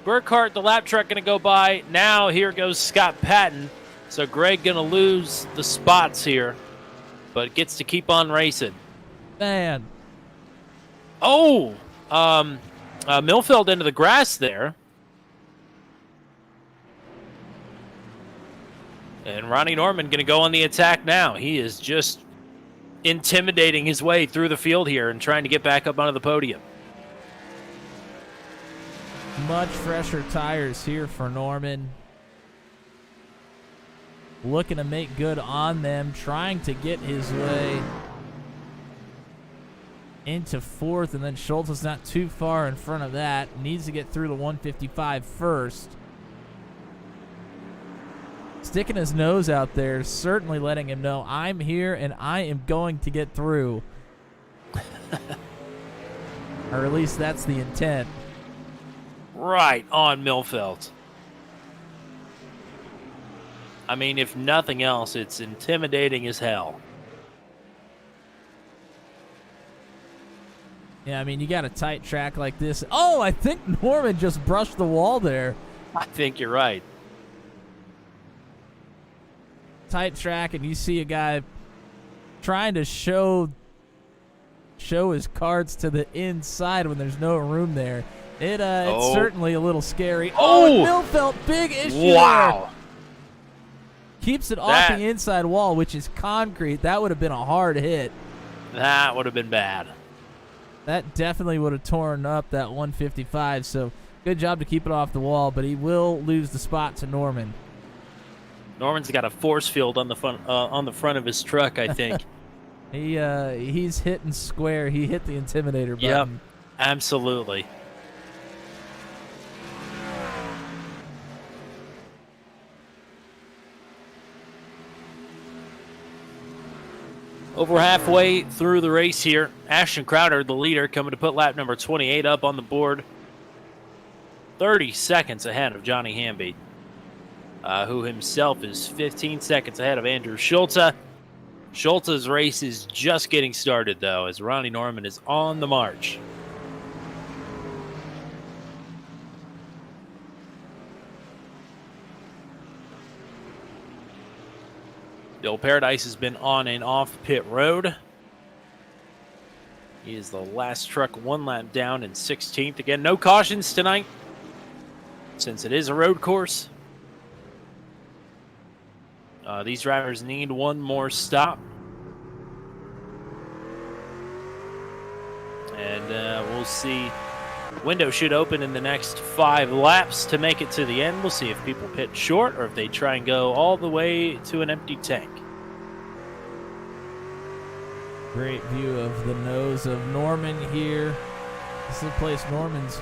Burkhardt, the lap truck, going to go by. Now here goes Scott Patton. So Greg going to lose the spots here, but gets to keep on racing. Man. Oh, Milfeld into the grass there. And Ronnie Norman going to go on the attack now. He is just intimidating his way through the field here and trying to get back up onto the podium. Much fresher tires here for Norman. Looking to make good on them, trying to get his way into fourth, and then Schultz is not too far in front of that. Needs to get through the 155 first. Sticking his nose out there, certainly letting him know, I'm here and I am going to get through. Or at least that's the intent. Right on Milfeld. I mean, if nothing else, it's intimidating as hell. Yeah, I mean, you got a tight track like this. Oh, I think Norman just brushed the wall there. I think you're right. Tight track, and you see a guy trying to show his cards to the inside when there's no room there. It's certainly a little scary. Oh, Milfeld, big issue. Wow. There. Keeps it off the inside wall, which is concrete. That would have been a hard hit. That would have been bad. That definitely would have torn up that 155, so good job to keep it off the wall, but he will lose the spot to Norman. Norman's got a force field on the front of his truck, I think. He's hitting square. He hit the Intimidator button. Yep, absolutely. Over halfway through the race here, Ashton Crowder, the leader, coming to put lap number 28 up on the board. 30 seconds ahead of Johnny Hamby, who himself is 15 seconds ahead of Andrew Schulte. Schulte's race is just getting started, though, as Ronnie Norman is on the march. Bill Paradise has been on and off pit road. He is the last truck one lap down in 16th. Again, no cautions tonight, since it is a road course. These drivers need one more stop. And we'll see. Window should open in the next 5 laps to make it to the end. We'll see if people pit short or if they try and go all the way to an empty tank. Great view of the nose of Norman here. This is the place Norman's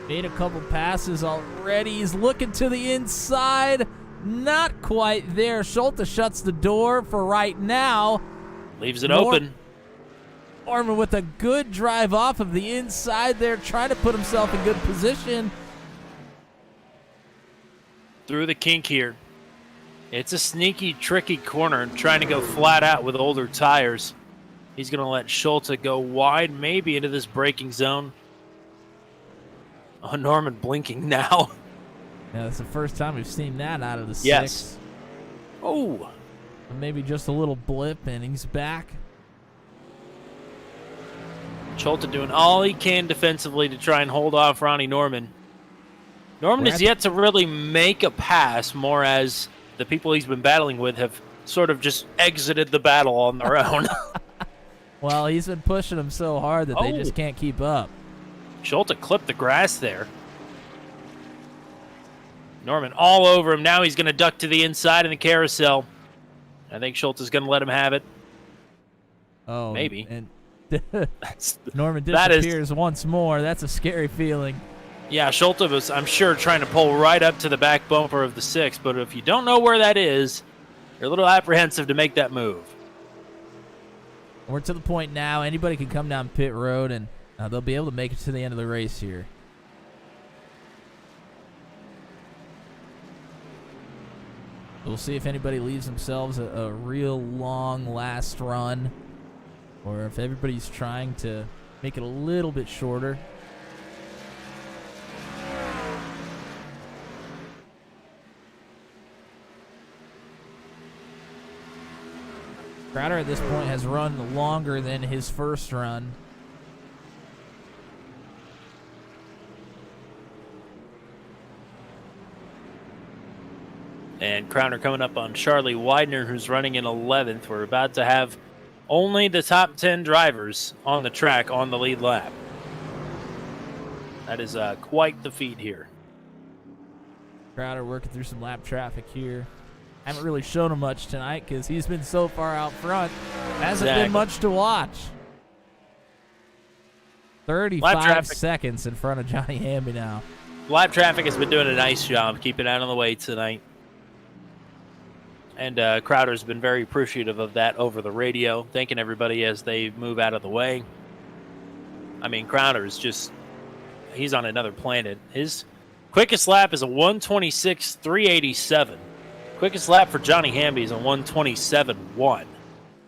made a couple passes already. He's looking to the inside. Not quite there. Schulte shuts the door for right now. Leaves it open. Norman with a good drive off of the inside there, trying to put himself in good position. Through the kink here. It's a sneaky, tricky corner, trying to go flat out with older tires. He's going to let Schulte go wide, maybe into this braking zone. Oh, Norman blinking now. Yeah, that's the first time we've seen that out of the 6. Yes. Oh. Maybe just a little blip, and he's back. Schulte doing all he can defensively to try and hold off Ronnie Norman. Norman has yet to really make a pass, more as the people he's been battling with have sort of just exited the battle on their own. Well, he's been pushing them so hard that they just can't keep up. Schulte clipped the grass there. Norman all over him. Now he's going to duck to the inside in the carousel. I think Schulte's going to let him have it. Oh, maybe. And Norman disappears once more. That's a scary feeling. Yeah, Schulte was, I'm sure, trying to pull right up to the back bumper of the 6, but if you don't know where that is, you're a little apprehensive to make that move. We're to the point now, anybody can come down pit road, and they'll be able to make it to the end of the race here. We'll see if anybody leaves themselves a real long last run, or if everybody's trying to make it a little bit shorter. Crowder at this point has run longer than his first run. And Crowder coming up on Charlie Widener, who's running in 11th. We're about to have only the top 10 drivers on the track on the lead lap. That is quite the feat here. Crowder working through some lap traffic here. Haven't really shown him much tonight because he's been so far out front. Hasn't been much to watch. 35 seconds in front of Johnny Hamby now. Lap traffic has been doing a nice job keeping out of the way tonight. And Crowder's been very appreciative of that over the radio, thanking everybody as they move out of the way. I mean, Crowder's just, he's on another planet. His quickest lap is a 1:26.387. Quickest lap for Johnny Hamby is a 1:27.1.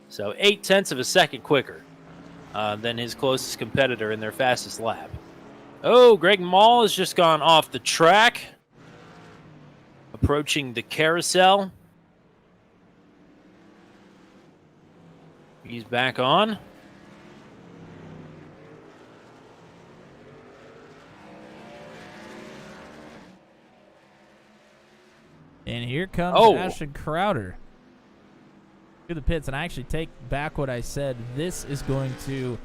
So 0.8 of a second quicker than his closest competitor in their fastest lap. Oh, Greg Mall has just gone off the track. Approaching the carousel. He's back on. And here comes Ashton Crowder to the pits. And I actually take back what I said. This is going to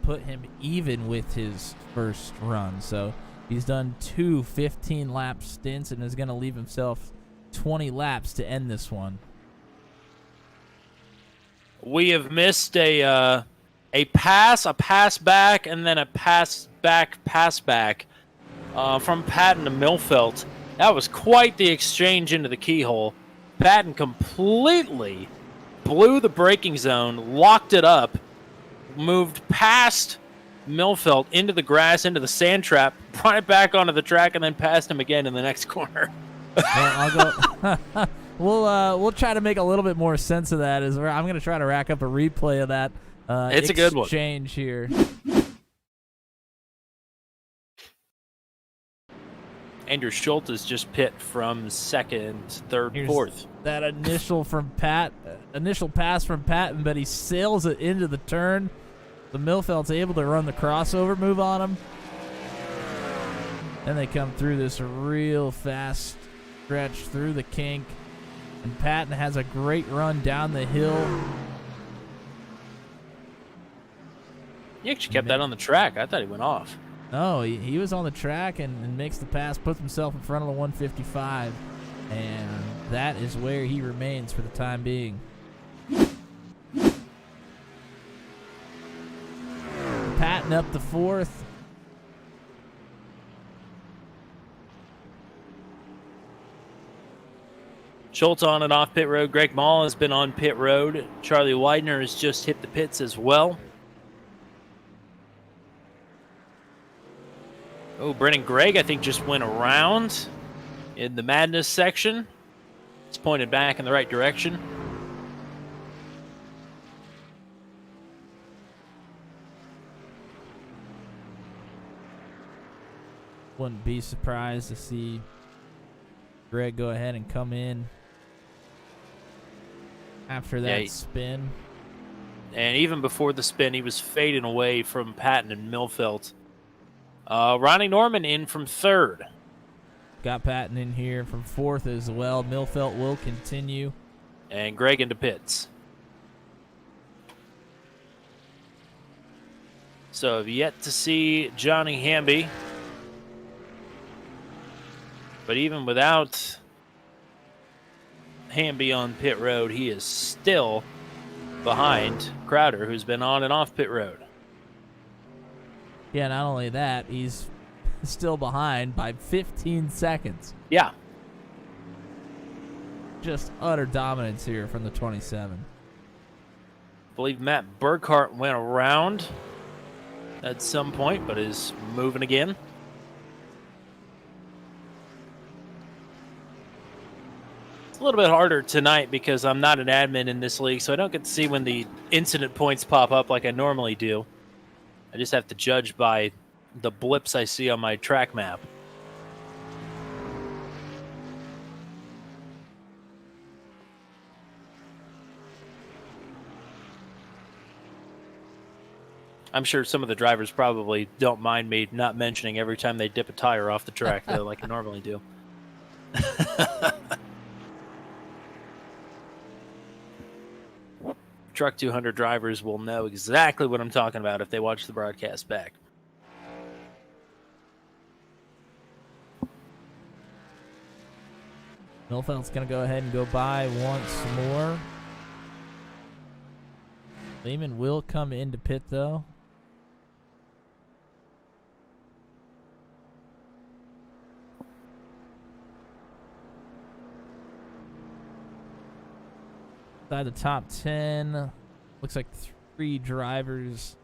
put him even with his first run. So he's done 2 15-lap stints and is going to leave himself 20 laps to end this one. We have missed a pass back, and then a pass back from Patton to Milfelt. That was quite the exchange into the keyhole. Patton completely blew the braking zone, locked it up, moved past Milfelt into the grass, into the sand trap, brought it back onto the track, and then passed him again in the next corner. Well, I'll go. We'll try to make a little bit more sense of that. I'm going to try to rack up a replay of that. It's a good one. Exchange here. Andrew Schultz just pit from second, third, Here's fourth. That initial pass from Patton, but he sails it into the turn. The Milfelt's able to run the crossover move on him. Then they come through this real fast stretch through the kink. And Patton has a great run down the hill. He actually kept that on the track. I thought he went off. No, he was on the track and makes the pass, puts himself in front of the 155. And that is where he remains for the time being. Patton up the fourth. Schultz on and off pit road. Greg Mall has been on pit road. Charlie Widener has just hit the pits as well. Oh, Brennan Gregg, I think, just went around in the madness section. It's pointed back in the right direction. Wouldn't be surprised to see Greg go ahead and come in after that spin. And even before the spin, he was fading away from Patton and Milfelt. Ronnie Norman in from third. Got Patton in here from fourth as well. Milfelt will continue. And Greg into pits. So I've yet to see Johnny Hamby. But even without Hamby on pit road, he is still behind Crowder, who's been on and off pit road. Yeah, not only that, he's still behind by 15 seconds. Yeah. Just utter dominance here from the 27. I believe Matt Burkhart went around at some point, but is moving again. It's a little bit harder tonight because I'm not an admin in this league, so I don't get to see when the incident points pop up like I normally do. I just have to judge by the blips I see on my track map. I'm sure some of the drivers probably don't mind me not mentioning every time they dip a tire off the track, though, like I normally do. Truck 200 drivers will know exactly what I'm talking about if they watch the broadcast back. Milfelt's going to go ahead and go by once more. Lehman will come into pit, though. Inside the top 10, looks like 3 drivers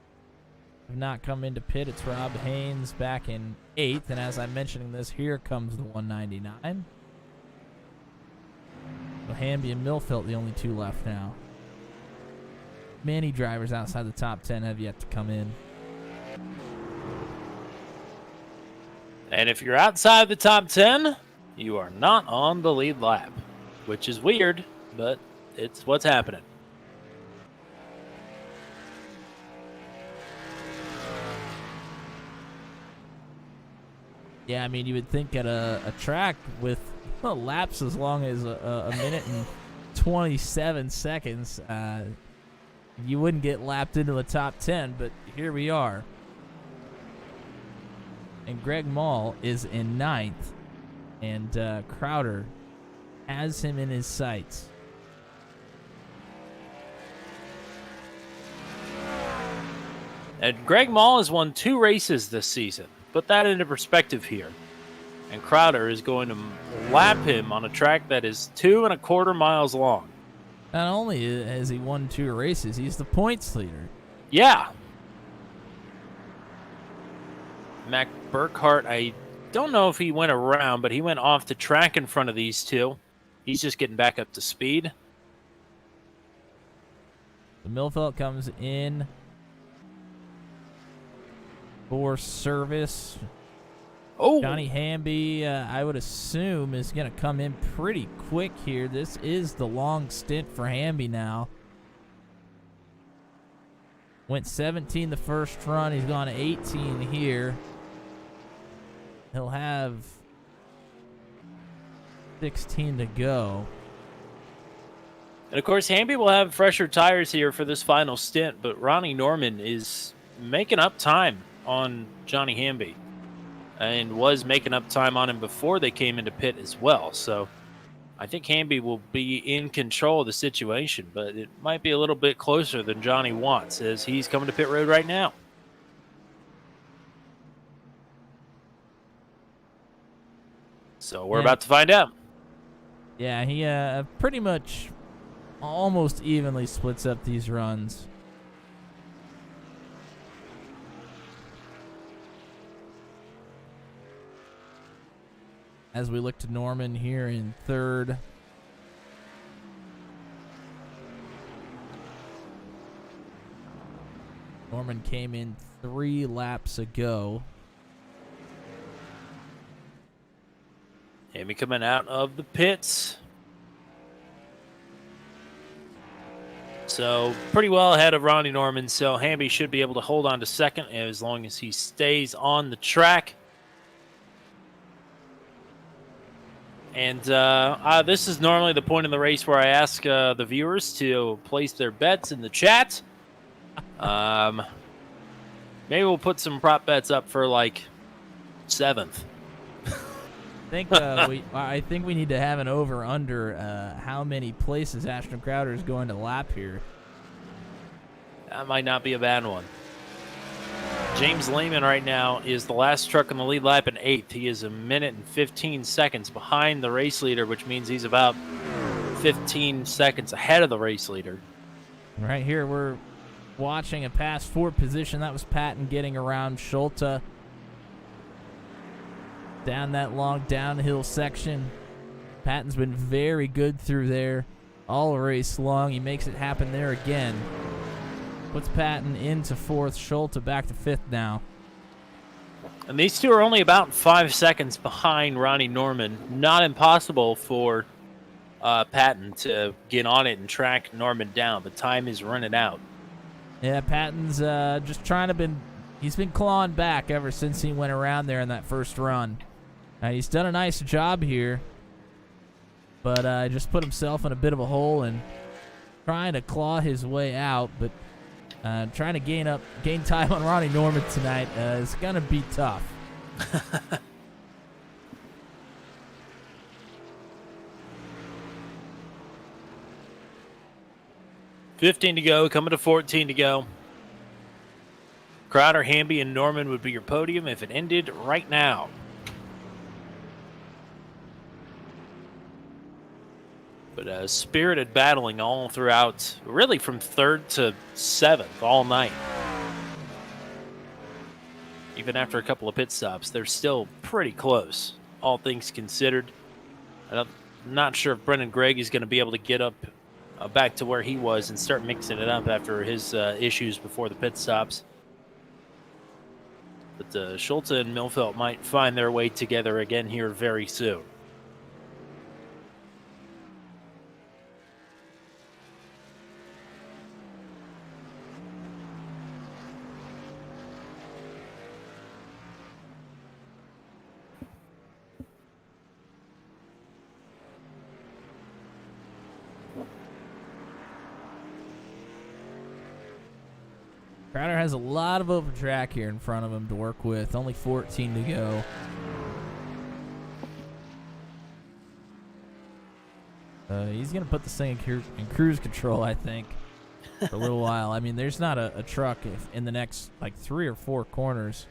have not come into pit. It's Rob Haynes back in 8th, and as I'm mentioning this, here comes the 199. So Hamby and Milfelt, the only 2 left now. Many drivers outside the top 10 have yet to come in. And if you're outside the top 10, you are not on the lead lap, which is weird, but it's what's happening. Yeah, I mean, you would think at a track with laps as long as a minute and 27 seconds, you wouldn't get lapped into the top 10, but here we are. And Greg Mall is in 9th, and Crowder has him in his sights. And Greg Mall has won 2 races this season. Put that into perspective here. And Crowder is going to lap him on a track that is 2.25 miles long. Not only has he won 2 races, he's the points leader. Yeah. Mac Burkhart, I don't know if he went around, but he went off the track in front of these two. He's just getting back up to speed. The Millfelt comes in for service. Oh, Johnny Hamby, I would assume, is going to come in pretty quick here. This is the long stint for Hamby now. Went 17 the first run. He's gone 18 here. He'll have 16 to go. and of course, Hamby will have fresher tires here for this final stint, but Ronnie Norman is making up time on Johnny Hamby and was making up time on him before they came into pit as well. So I think Hamby will be in control of the situation, but it might be a little bit closer than Johnny wants as he's coming to pit road right now. So we're about to find out. Yeah, he pretty much almost evenly splits up these runs. As we look to Norman here in third. Norman came in 3 laps ago. Hamby coming out of the pits. So pretty well ahead of Ronnie Norman. So Hamby should be able to hold on to second as long as he stays on the track. And this is normally the point in the race where I ask the viewers to place their bets in the chat. Maybe we'll put some prop bets up for like 7th. I think we need to have an over-under how many places Ashton Crowder is going to lap here. That might not be a bad one. James Lehman right now is the last truck in the lead lap in 8th. He is 1 minute and 15 seconds behind the race leader, which means he's about 15 seconds ahead of the race leader. Right here, we're watching a pass forward position. That was Patton getting around Schulte down that long downhill section. Patton's been very good through there all race long. He makes it happen there again. Puts Patton into 4th, Schulte back to 5th now. And these two are only about 5 seconds behind Ronnie Norman. Not impossible for Patton to get on it and track Norman down, but time is running out. Yeah, Patton's just trying to he's been clawing back ever since he went around there in that first run. He's done a nice job here, but just put himself in a bit of a hole and trying to claw his way out, but trying to gain time on Ronnie Norman tonight is going to be tough. 15 to go, coming to 14 to go. Crowder, Hamby, and Norman would be your podium if it ended right now. But spirited battling all throughout, really from 3rd to 7th all night. Even after a couple of pit stops, they're still pretty close, all things considered. I'm not sure if Brendan Gregg is going to be able to get up back to where he was and start mixing it up after his issues before the pit stops. But Schulte and Millfelt might find their way together again here very soon. Crowder has a lot of open track here in front of him to work with. Only 14 to go. He's going to put this thing in cruise control, I think, for a little while. I mean, there's not a truck in the next, 3 or 4 corners.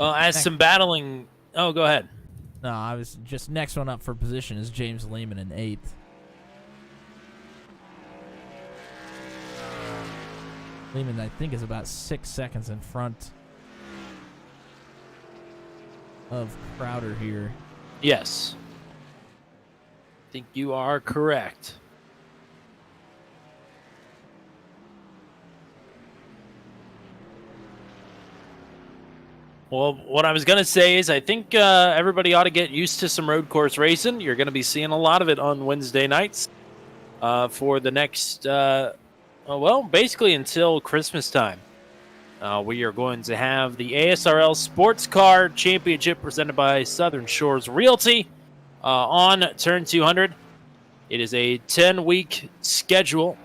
Well, as some battling. Oh, go ahead. No, I was just next one up for position is James Lehman in 8th. Lehman, I think, is about 6 seconds in front of Crowder here. Yes. I think you are correct. Well, what I was going to say is I think everybody ought to get used to some road course racing. You're going to be seeing a lot of it on Wednesday nights for the next, well, basically until Christmas time. We are going to have the ASRL Sports Car Championship presented by Southern Shores Realty on Turn 200. It is a 10-week schedule,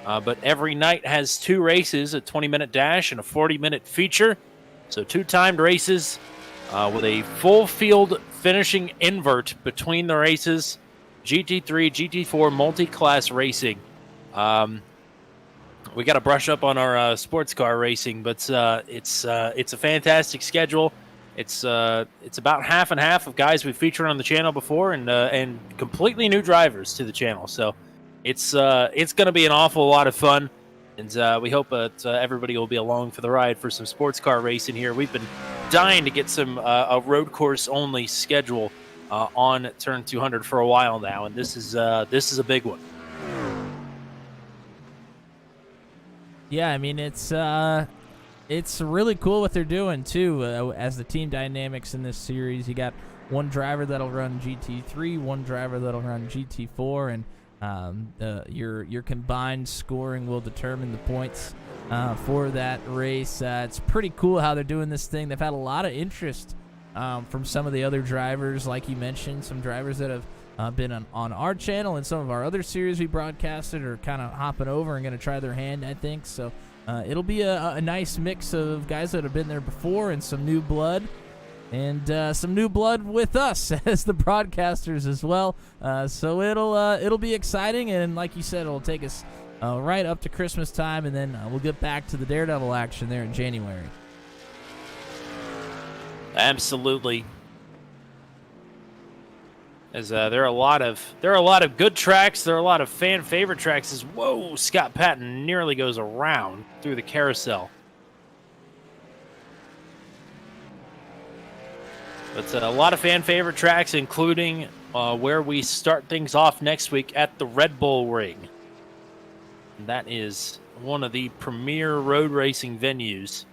but every night has 2 races, a 20-minute dash and a 40-minute feature. So 2 timed races with a full field finishing invert between the races. GT3, GT4 multi-class racing. We got to brush up on our sports car racing, but it's a fantastic schedule. It's about half and half of guys we've featured on the channel before, and completely new drivers to the channel. So it's going to be an awful lot of fun. And we hope that everybody will be along for the ride for some sports car racing here. We've been dying to get some a road course only schedule on Turn 200 for a while now, and this is a big one. Yeah, I mean it's really cool what they're doing too. As the team dynamics in this series, you got one driver that'll run GT3, one driver that'll run GT4, and your combined scoring will determine the points for that race. It's pretty cool how they're doing this thing. They've had a lot of interest from some of the other drivers, like you mentioned, some drivers that have been on our channel and some of our other series we broadcasted are kind of hopping over and going to try their hand, I think. So it'll be a nice mix of guys that have been there before and some new blood. And some new blood with us as the broadcasters as well. So it'll be exciting, and like you said, it'll take us right up to Christmas time, and then we'll get back to the Daredevil action there in January. Absolutely. As there are a lot of good tracks. There are a lot of fan favorite tracks. As whoa, Scott Patton nearly goes around through the carousel. But a lot of fan favorite tracks, including where we start things off next week at the Red Bull Ring. And that is one of the premier road racing venues.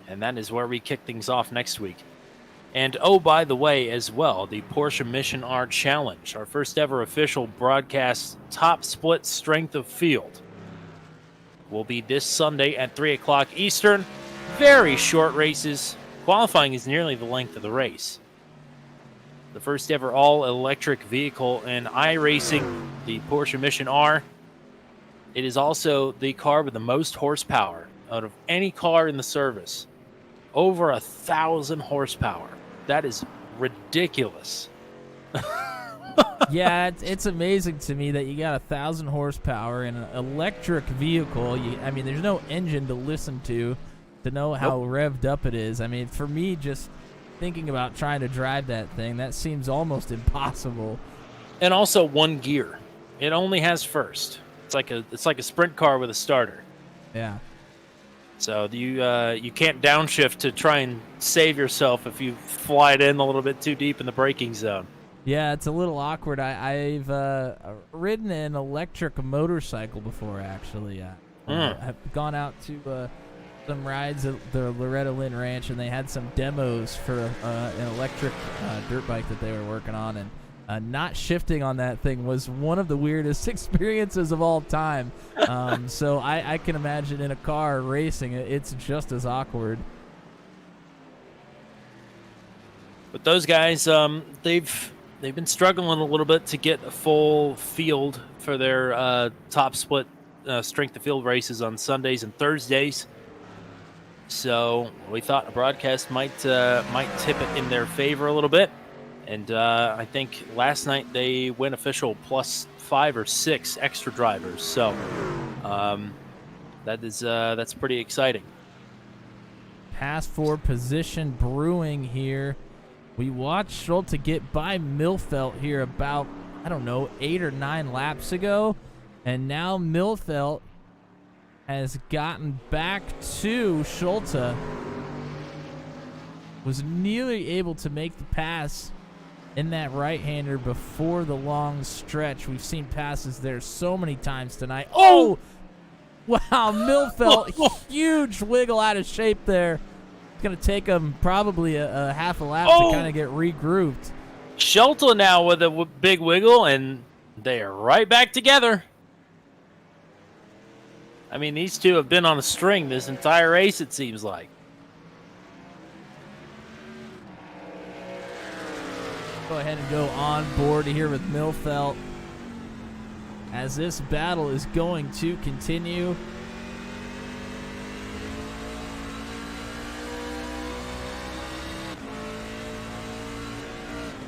And that is where we kick things off next week. And oh, by the way, as well, the Porsche Mission R Challenge, our first ever official broadcast top split strength of field, will be this Sunday at 3 o'clock Eastern. Very short races. Qualifying is nearly the length of the race. The first ever all-electric vehicle in iRacing, the Porsche Mission R. It is also the car with the most horsepower out of any car in the service. Over 1,000 horsepower. That is ridiculous. Yeah, it's amazing to me that you got 1,000 horsepower in an electric vehicle. I mean, there's no engine to listen to know how revved up it is. I mean, for me, just thinking about trying to drive that thing, that seems almost impossible. And also one gear. It only has first. It's like a sprint car with a starter. Yeah. So you can't downshift to try and save yourself if you fly it in a little bit too deep in the braking zone. Yeah, it's a little awkward. I've ridden an electric motorcycle before, actually. I've gone out to some rides at the Loretta Lynn Ranch, and they had some demos for an electric dirt bike that they were working on, and not shifting on that thing was one of the weirdest experiences of all time. So I can imagine in a car racing, it's just as awkward. But those guys, they've been struggling a little bit to get a full field for their top split strength of field races on Sundays and Thursdays. So we thought a broadcast might tip it in their favor a little bit. And I think last night they went official plus 5 or 6 extra drivers. So that's pretty exciting. pass for position brewing here. We watched Schulte get by Millfelt here about, I don't know, 8 or 9 laps ago. And now Millfelt has gotten back to Schulte. Was nearly able to make the pass in that right-hander before the long stretch. We've seen passes there so many times tonight. Oh! Wow, Millfelt, huge wiggle out of shape there. It's going to take him probably a half a lap to kind of get regrouped. Schulte now with a big wiggle, and they are right back together. I mean, these two have been on a string this entire race, it seems like. Go ahead and go on board here with Millfelt as this battle is going to continue.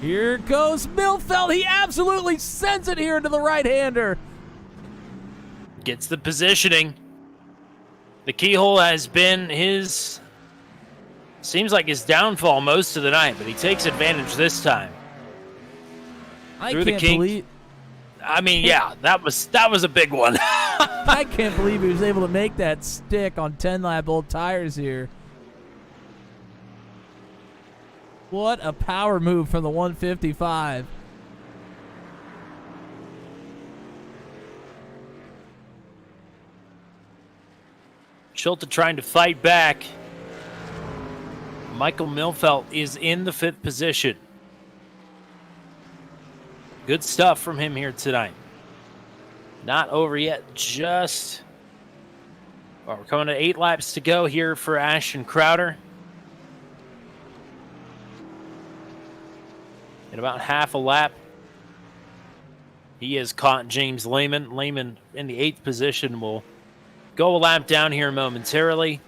Here goes Millfelt. He absolutely sends it here into the right-hander. Gets the positioning. The keyhole has been his, seems like his downfall most of the night, but he takes advantage this time. I Through the can't kink. believe. I mean, yeah, that was a big one. I can't believe he was able to make that stick on 10-lap old tires here. What a power move from the 155. Schulte trying to fight back. Michael Millfelt is in the 5th position. Good stuff from him here tonight. Not over yet, just... Well, we're coming to 8 laps to go here for Ashton Crowder. In about half a lap, he has caught James Lehman. Lehman in the 8th position will go a lap down here momentarily.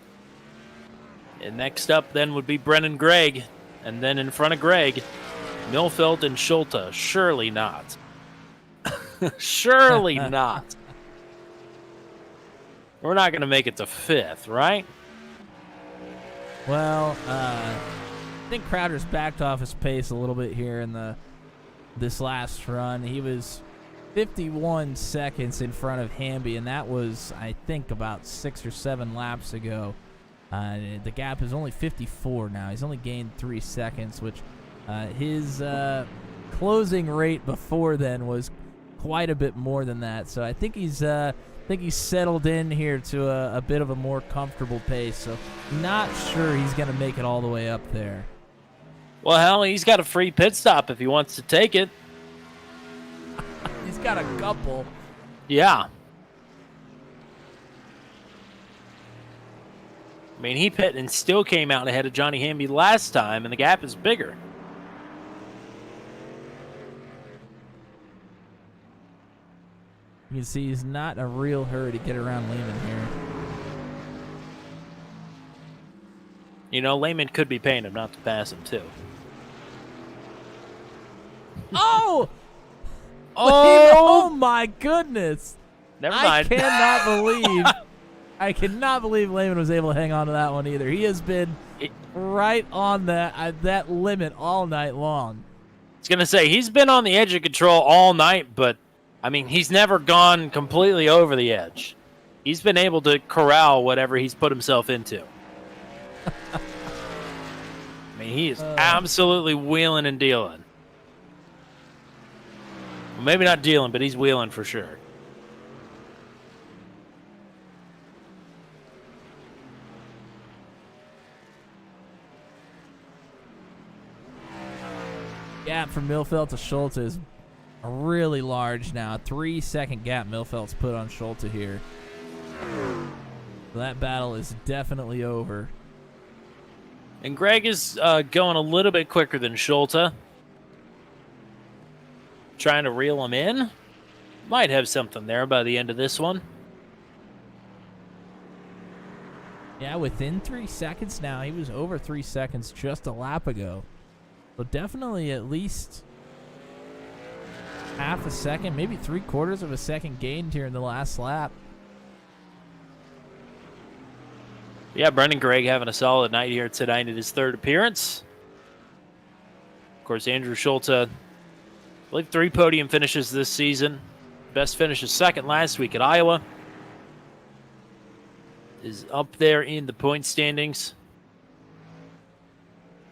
And next up then would be Brennan Gregg. And then in front of Gregg, Millfelt and Schulte. Surely not. Surely not. We're not going to make it to 5th, right? Well, I think Crowder's backed off his pace a little bit here in this last run. He was 51 seconds in front of Hamby, and that was, I think, about 6 or 7 laps ago. The gap is only 54 now. He's only gained 3 seconds, which his closing rate before then was quite a bit more than that. So I think he's settled in here to a bit of a more comfortable pace. So not sure he's going to make it all the way up there. Well, hell, he's got a free pit stop if he wants to take it. He's got a couple. Yeah. I mean, he pit and still came out ahead of Johnny Hamby last time, and the gap is bigger. You can see he's not in a real hurry to get around Lehman here. You know, Lehman could be paying him not to pass him, too. Oh! Oh my goodness! Never mind. I cannot believe Lehman was able to hang on to that one either. He has been right on that limit all night long. I was going to say, he's been on the edge of control all night, but, I mean, he's never gone completely over the edge. He's been able to corral whatever he's put himself into. I mean, he is absolutely wheeling and dealing. Well, maybe not dealing, but he's wheeling for sure. Gap from Millfelt to Schulte is really large now. 3-second gap Millfelt's put on Schulte here. So that battle is definitely over. And Gregg is going a little bit quicker than Schulte. Trying to reel him in. Might have something there by the end of this one. Yeah, within 3 seconds now. He was over 3 seconds just a lap ago. So definitely at least half a second, maybe 3/4 of a second gained here in the last lap. Yeah, Brendan Gregg having a solid night here tonight in his third appearance. Of course, Andrew Schulte, I believe 3 podium finishes this season. Best finish is second last week at Iowa. Is up there in the point standings.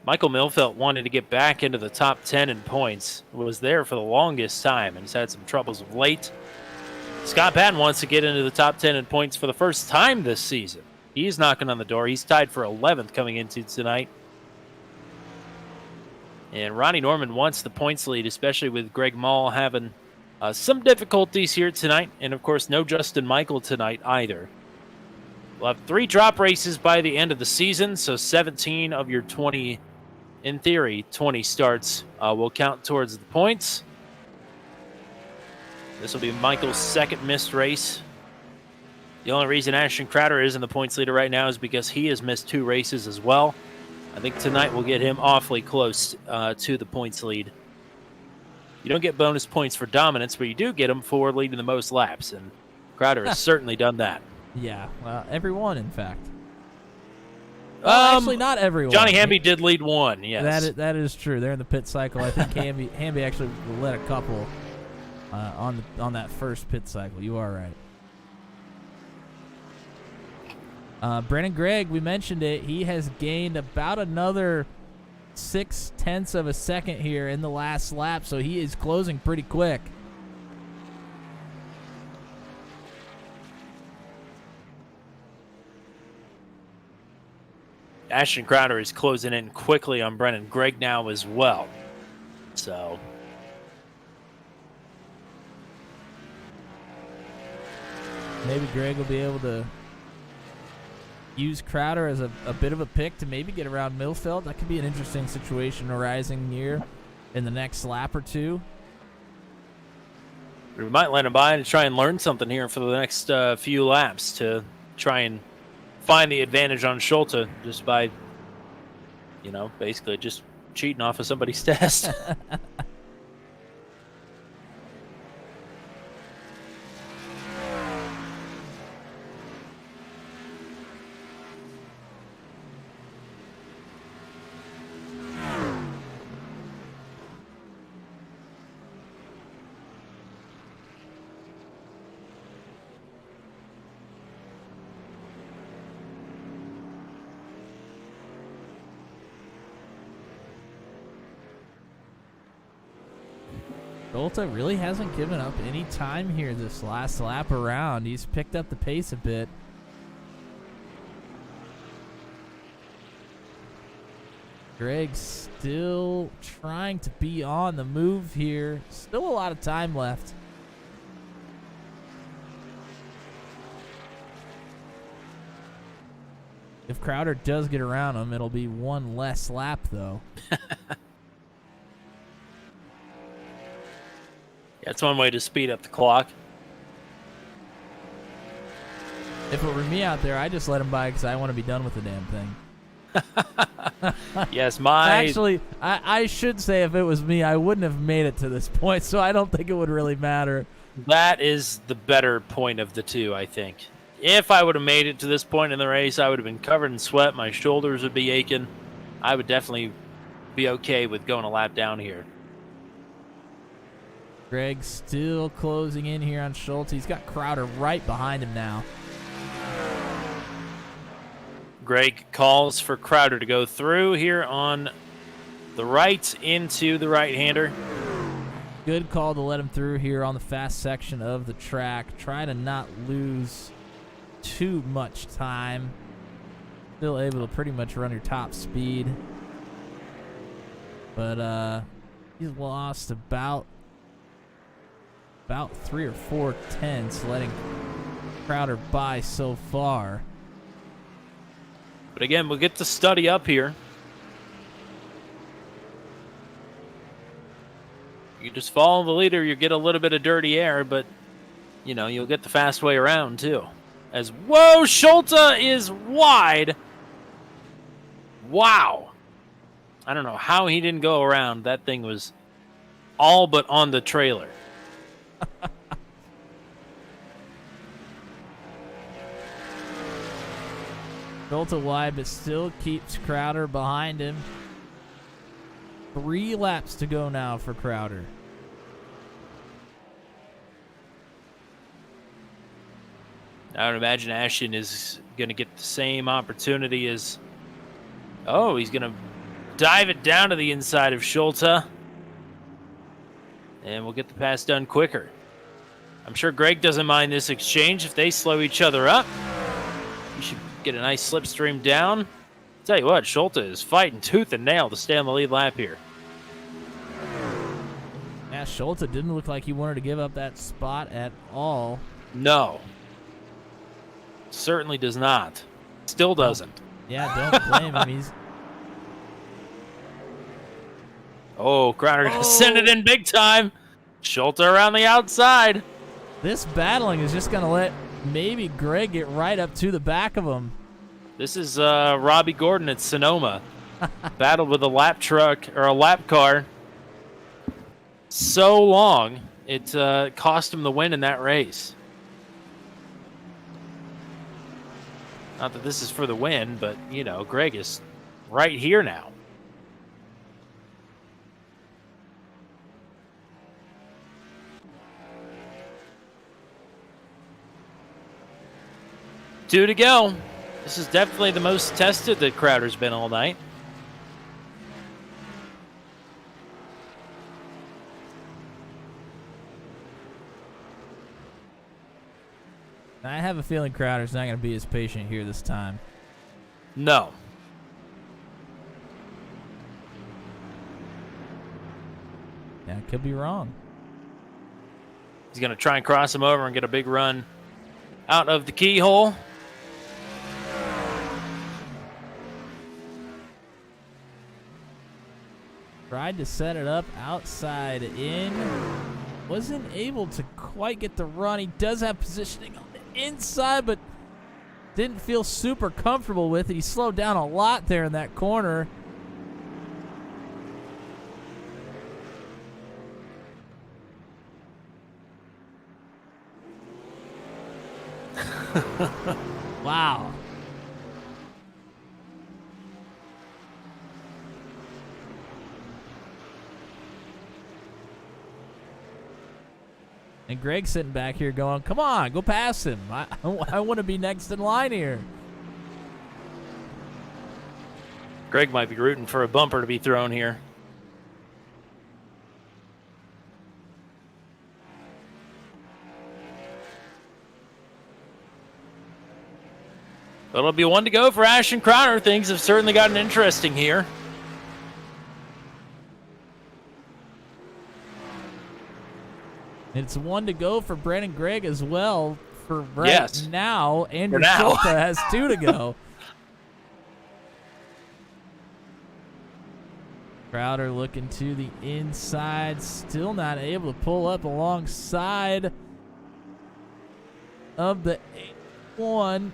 Michael Milfelt wanted to get back into the top 10 in points. Was there for the longest time and has had some troubles of late. Scott Patton wants to get into the top 10 in points for the first time this season. He's knocking on the door. He's tied for 11th coming into tonight. And Ronnie Norman wants the points lead, especially with Greg Mall having some difficulties here tonight. And, of course, no Justin Michael tonight either. We'll have 3 drop races by the end of the season, so 17 of your 20, in theory, 20 starts will count towards the points. This will be Michael's second missed race. The only reason Ashton Crowder is in the points leader right now is because he has missed 2 races as well. I think tonight will get him awfully close to the points lead. You don't get bonus points for dominance, but you do get them for leading the most laps, and Crowder has certainly done that. Yeah, everyone, in fact. Well, actually, not everyone. Johnny Hamby did lead 1, yes. That is true. They're in the pit cycle. I think Hamby actually led a couple on that first pit cycle. You are right. Brendan Gregg, we mentioned it. He has gained about another 0.6 of a second here in the last lap, so he is closing pretty quick. Ashton Crowder is closing in quickly on Brendan Gregg now as well. So maybe Gregg will be able to use Crowder as a bit of a pick to maybe get around Milfeld. That could be an interesting situation arising here in the next lap or two. We might let him by and try and learn something here for the next few laps to try and find the advantage on Schulte just by, basically just cheating off of somebody's test. Schulte really hasn't given up any time here this last lap around. He's picked up the pace a bit. Gregg still trying to be on the move here. Still a lot of time left. If Crowder does get around him, it'll be one less lap, though. That's one way to speed up the clock. If it were me out there, I'd just let him by because I want to be done with the damn thing. Yes, Actually, I should say if it was me, I wouldn't have made it to this point, so I don't think it would really matter. That is the better point of the two, I think. If I would have made it to this point in the race, I would have been covered in sweat. My shoulders would be aching. I would definitely be okay with going a lap down here. Gregg still closing in here on Schulte. He's got Crowder right behind him now. Gregg calls for Crowder to go through here on the right into the right-hander. Good call to let him through here on the fast section of the track. Try to not lose too much time. Still able to pretty much run your top speed. But he's lost about 3 or 4 tenths, letting Crowder by so far. But again, we'll get to study up here. You just follow the leader, you get a little bit of dirty air, but, you'll get the fast way around, too. Whoa, Schulte is wide. Wow. I don't know how he didn't go around. That thing was all but on the trailer. Schulte wide, but still keeps Crowder behind him. 3 laps to go now for Crowder. I would imagine Ashton is going to get the same opportunity as... Oh, he's going to dive it down to the inside of Schulte. And we'll get the pass done quicker. I'm sure Greg doesn't mind this exchange if they slow each other up. You should get a nice slipstream down. Tell you what, Schulte is fighting tooth and nail to stay on the lead lap here. Yeah, Schulte didn't look like he wanted to give up that spot at all. No. Certainly does not. Still doesn't. Yeah, don't blame him. He's... Oh, Crowder gonna send it in big time. Schulte around the outside. This battling is just going to let maybe Greg get right up to the back of him. This is Robbie Gordon at Sonoma. Battled with a lap truck or a lap car so long it cost him the win in that race. Not that this is for the win, but, you know, Greg is right here now. Two to go. This is definitely the most tested that Crowder's been all night. I have a feeling Crowder's not going to be as patient here this time. No. Yeah, could be wrong. He's going to try and cross him over and get a big run out of the keyhole. Tried to set it up outside in. Wasn't able to quite get the run. He does have positioning on the inside, but didn't feel super comfortable with it. He slowed down a lot there in that corner. Wow. And Greg's sitting back here going, come on, go past him. I want to be next in line here. Greg might be rooting for a bumper to be thrown here. But it'll be one to go for Ashton Crowder. Things have certainly gotten interesting here. It's 1 to go for Brandon Gregg as well. For right Yes. now, Andrew For now. Schulte has 2 to go. Crowder looking to the inside, still not able to pull up alongside of the 8-1.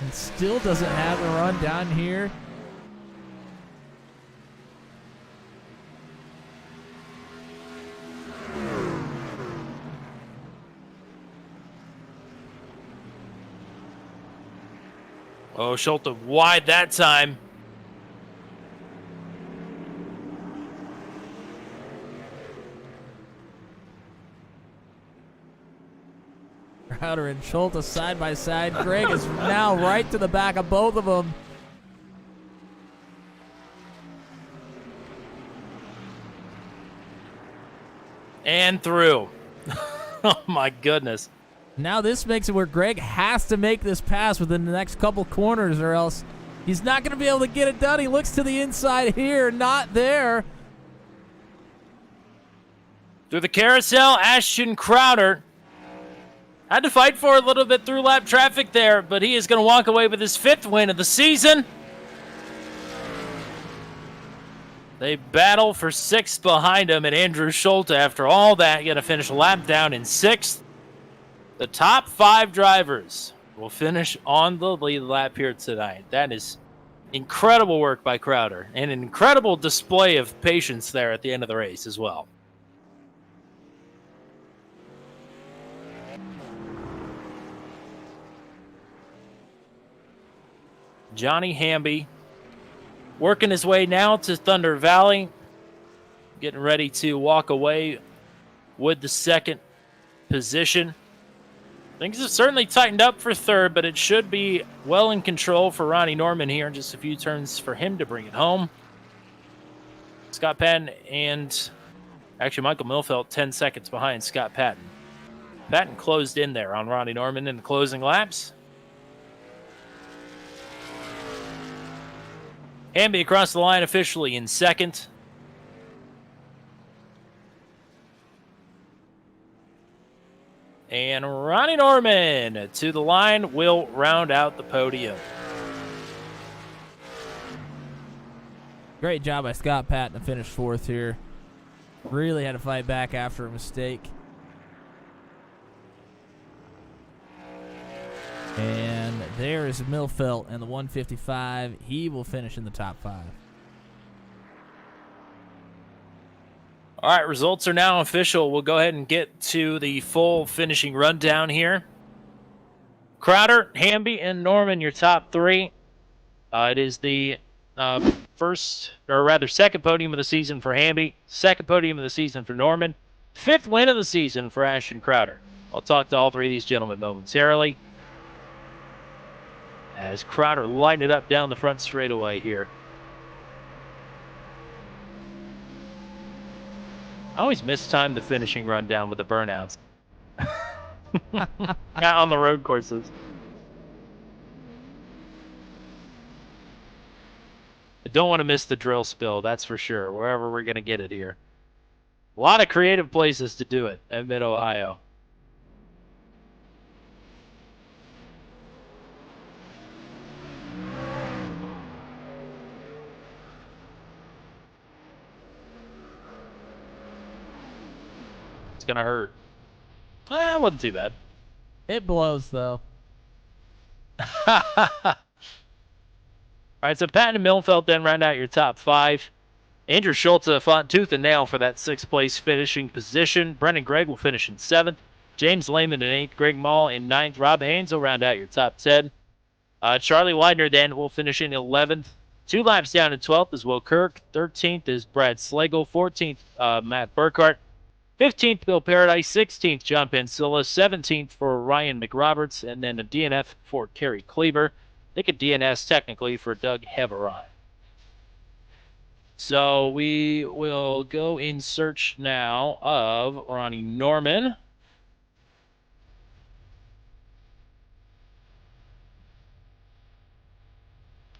And still doesn't have a run down here. Oh, Schulte wide that time. Crowder and Schulte side by side. Greg is now right to the back of both of them. And through. Oh, my goodness. Now this makes it where Greg has to make this pass within the next couple corners or else he's not going to be able to get it done. He looks to the inside here, not there. Through the carousel, Ashton Crowder had to fight for a little bit through lap traffic there, but he is going to walk away with his 5th win of the season. They battle for 6th behind him, and Andrew Schulte, after all that, going to finish a lap down in 6th. The top 5 drivers will finish on the lead lap here tonight. That is incredible work by Crowder, and an incredible display of patience there at the end of the race as well. Johnny Hamby working his way now to Thunder Valley, getting ready to walk away with the second position. Things have certainly tightened up for third, but it should be well in control for Ronnie Norman here in just a few turns for him to bring it home. Scott Patton and actually Michael Milfeld 10 seconds behind Scott Patton. Patton closed in there on Ronnie Norman in the closing laps. Hamby across the line officially in second. And Ronnie Norman to the line will round out the podium. Great job by Scott Patton to finish fourth here. Really had to fight back after a mistake. And there is Milfeld in the 155. He will finish in the top 5. All right, results are now official. We'll go ahead and get to the full finishing rundown here. Crowder, Hamby, and Norman, your top 3. It is the second podium of the season for Hamby, second podium of the season for Norman, 5th win of the season for Ashton Crowder. I'll talk to all 3 of these gentlemen momentarily, as Crowder lighting it up down the front straightaway here. I always mistime the finishing rundown with the burnouts. Not on the road courses. I don't want to miss the drill spill, that's for sure, wherever we're going to get it here. A lot of creative places to do it at Mid-Ohio. It's going to hurt. It wasn't too bad. It blows, though. All right, so Patton and Milfeld then round out your top 5. Andrew Schultz fought tooth and nail for that 6th place finishing position. Brendan Gregg will finish in 7th. James Lehman in 8th. Greg Mall in 9th. Rob Haynes will round out your top 10. Charlie Widener then will finish in 11th. 2 laps down in 12th is Will Kirk. 13th is Brad Slagle. 14th, Matt Burkhart. 15th, Bill Paradise. 16th, John Pansilla. 17th for Ryan McRoberts. And then a DNF for Kerry Cleaver. I think a DNS technically for Doug Heveron. So we will go in search now of Ronnie Norman.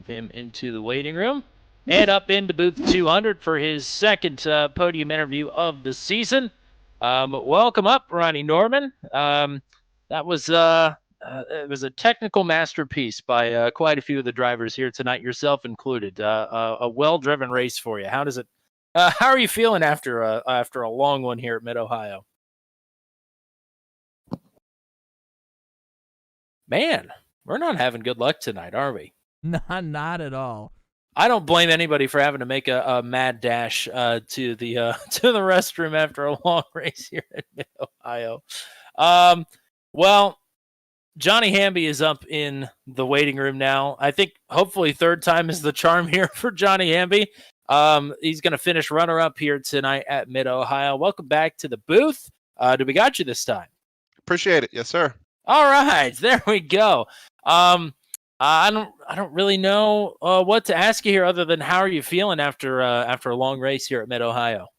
Him into the waiting room. And up into booth 200 for his second podium interview of the season. Welcome up, Ronnie Norman. That was... it was a technical masterpiece by quite a few of the drivers here tonight, yourself included. A well-driven race for you. How does it? How are you feeling after a long one here at Mid-Ohio? Man, we're not having good luck tonight, are we? Not at all. I don't blame anybody for having to make a mad dash to the restroom after a long race here at Mid-Ohio. Well. Johnny Hamby is up in the waiting room now. I think hopefully third time is the charm here for Johnny Hamby. He's going to finish runner-up here tonight at Mid-Ohio. Welcome back to the booth. Do we got you this time? Appreciate it. Yes, sir. All right, there we go. I don't really know what to ask you here other than how are you feeling after a long race here at Mid-Ohio?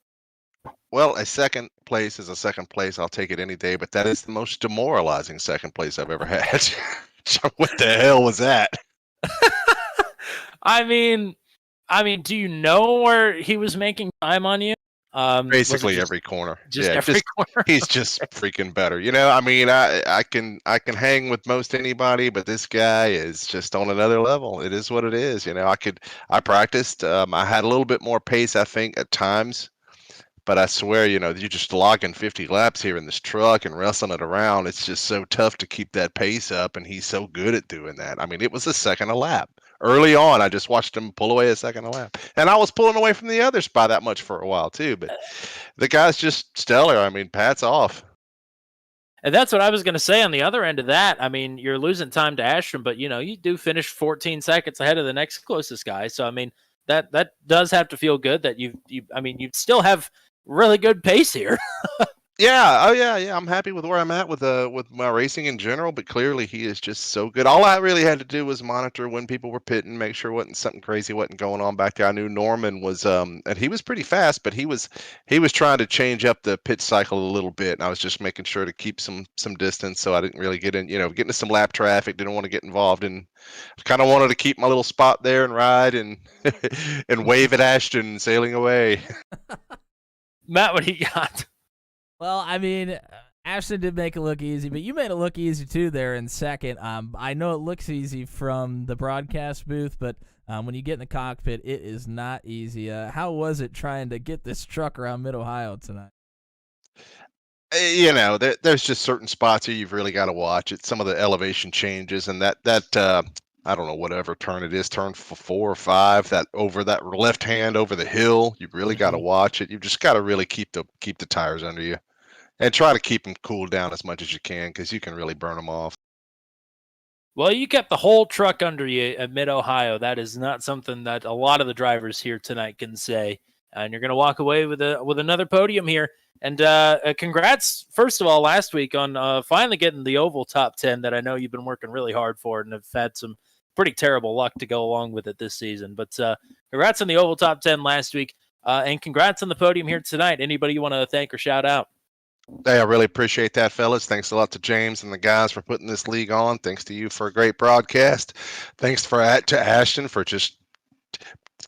Well, a second place is a second place. I'll take it any day, but that is the most demoralizing second place I've ever had. What the hell was that? I mean, do you know where he was making time on you? Basically every corner. Every corner. He's just freaking better. You know, I mean, I can hang with most anybody, but this guy is just on another level. It is what it is. You know, I practiced. I had a little bit more pace, I think, at times. But I swear, you know, you're just logging 50 laps here in this truck and wrestling it around. It's just so tough to keep that pace up, and he's so good at doing that. I mean, it was a second a lap. Early on, I just watched him pull away a second a lap. And I was pulling away from the others by that much for a while, too. But the guy's just stellar. I mean, Pat's off. And that's what I was going to say on the other end of that. I mean, you're losing time to Ashton, but you do finish 14 seconds ahead of the next closest guy. So I mean, that does have to feel good that you still have really good pace here. Yeah, oh yeah. I'm happy with where I'm at with my racing in general, but clearly he is just so good. All I really had to do was monitor when people were pitting, make sure wasn't something crazy wasn't going on back there. I knew Norman was and he was pretty fast, but he was trying to change up the pit cycle a little bit, and I was just making sure to keep some distance so I didn't really get into some lap traffic, didn't want to get involved in kind of wanted to keep my little spot there and ride and and wave at Ashton sailing away. Matt, what do you got? Well, I mean, Ashton did make it look easy, but you made it look easy too there in second. I know it looks easy from the broadcast booth, but when you get in the cockpit, it is not easy. How was it trying to get this truck around Mid-Ohio tonight? There's just certain spots here you've really got to watch it. Some of the elevation changes and that I don't know, whatever turn it is, turn 4 or 5, that over that left hand over the hill, you've really got to watch it. You've just got to really keep the tires under you and try to keep them cooled down as much as you can because you can really burn them off. Well, you kept the whole truck under you at Mid-Ohio. That is not something that a lot of the drivers here tonight can say. And you're going to walk away with another podium here. And congrats, first of all, last week on finally getting the oval top 10 that I know you've been working really hard for and have had some pretty terrible luck to go along with it this season. But congrats on the oval top 10 last week. And congrats on the podium here tonight. Anybody you want to thank or shout out? Hey, I really appreciate that, fellas. Thanks a lot to James and the guys for putting this league on. Thanks to you for a great broadcast. Thanks to Ashton for just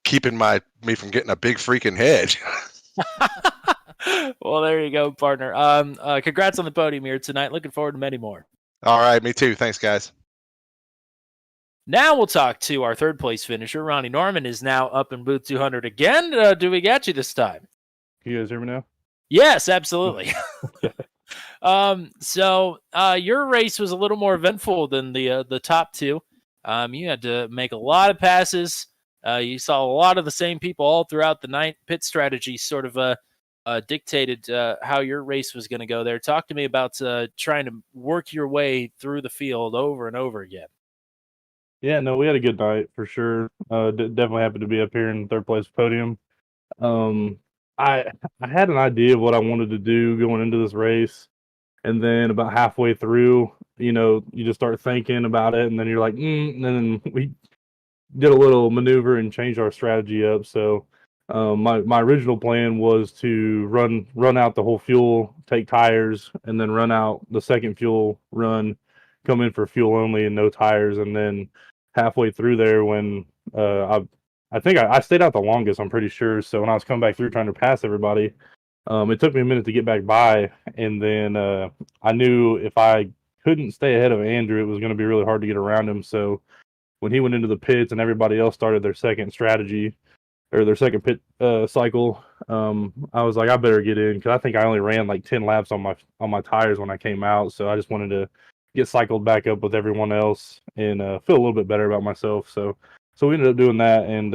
keeping me from getting a big freaking head. Well, there you go, partner. Congrats on the podium here tonight. Looking forward to many more. All right, me too. Thanks, guys. Now we'll talk to our third place finisher. Ronnie Norman is now up in booth 200 again. Do we get you this time? Can you guys hear me now? Yes, absolutely. So your race was a little more eventful than the top two. You had to make a lot of passes. You saw a lot of the same people all throughout the night. Pit strategy sort of dictated how your race was going to go there. Talk to me about trying to work your way through the field over and over again. Yeah, no, we had a good night for sure. Definitely happy to be up here in third place podium. I had an idea of what I wanted to do going into this race, and then about halfway through, you just start thinking about it, and then you're like, and then we did a little maneuver and changed our strategy up. So my original plan was to run out the whole fuel, take tires, and then run out the second fuel run, come in for fuel only and no tires, and then halfway through there when I think I stayed out the longest, I'm pretty sure. So when I was coming back through trying to pass everybody, it took me a minute to get back by. And then I knew if I couldn't stay ahead of Andrew, it was going to be really hard to get around him. So when he went into the pits and everybody else started their second strategy or their second pit cycle, I was like, I better get in because I think I only ran like 10 laps on my tires when I came out. So I just wanted to get cycled back up with everyone else and feel a little bit better about myself. So we ended up doing that and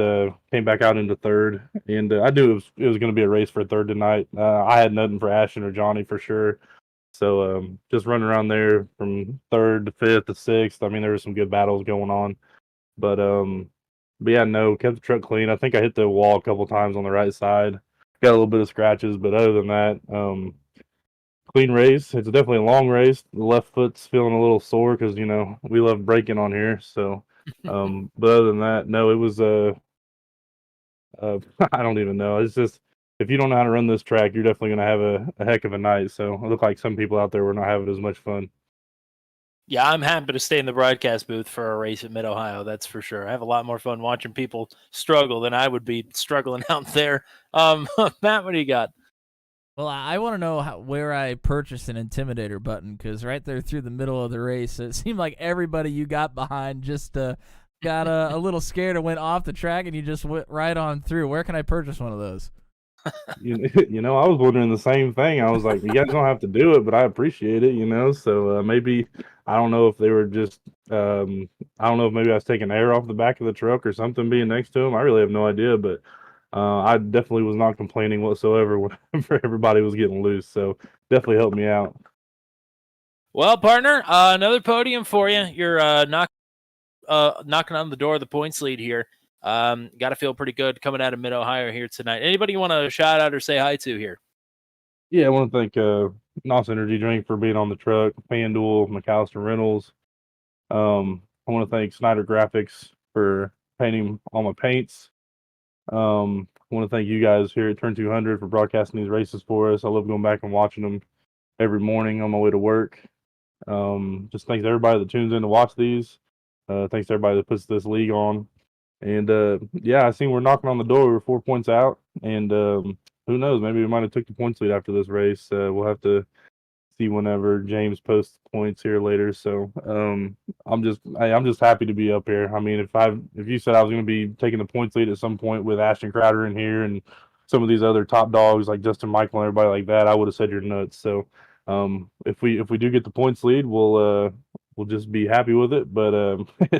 came back out into third. And I knew it was going to be a race for third tonight. I had nothing for Ashton or Johnny for sure. So just running around there from third to fifth to sixth. I mean, there were some good battles going on. But yeah, no, kept the truck clean. I think I hit the wall a couple times on the right side. Got a little bit of scratches, but other than that, clean race. It's definitely a long race. The left foot's feeling a little sore because, we love braking on here. So, but other than that, no, it was, I don't even know. It's just, if you don't know how to run this track, you're definitely going to have a heck of a night. So it looked like some people out there were not having as much fun. Yeah, I'm happy to stay in the broadcast booth for a race at Mid-Ohio, that's for sure. I have a lot more fun watching people struggle than I would be struggling out there. Matt, what do you got? Well, I want to know where I purchased an Intimidator button, because right there through the middle of the race, it seemed like everybody you got behind just got a little scared and went off the track, and you just went right on through. Where can I purchase one of those? I was wondering the same thing. I was like, you guys don't have to do it, but I appreciate it, So maybe, I don't know if they were just, I don't know if maybe I was taking air off the back of the truck or something being next to them. I really have no idea, but I definitely was not complaining whatsoever whenever everybody was getting loose. So definitely helped me out. Well, partner, another podium for you. You're knocking on the door of the points lead here. Got to feel pretty good coming out of Mid-Ohio here tonight. Anybody you want to shout out or say hi to here? Yeah, I want to thank NOS Energy Drink for being on the truck, FanDuel, McAllister Reynolds. I want to thank Snyder Graphics for painting all my paints. I want to thank you guys here at Turn 200 for broadcasting these races for us. I love going back and watching them every morning on my way to work. Just thanks to everybody that tunes in to watch these. Thanks to everybody that puts this league on. And yeah, I seen we're knocking on the door. We're 4 points out, and who knows? Maybe we might have took the points lead after this race. We'll have to see whenever James posts points here later. So I'm just happy to be up here. I mean, if you said I was going to be taking the points lead at some point with Ashton Crowder in here and some of these other top dogs like Justin Michael and everybody like that, I would have said you're nuts. So if we do get the points lead, we'll just be happy with it. But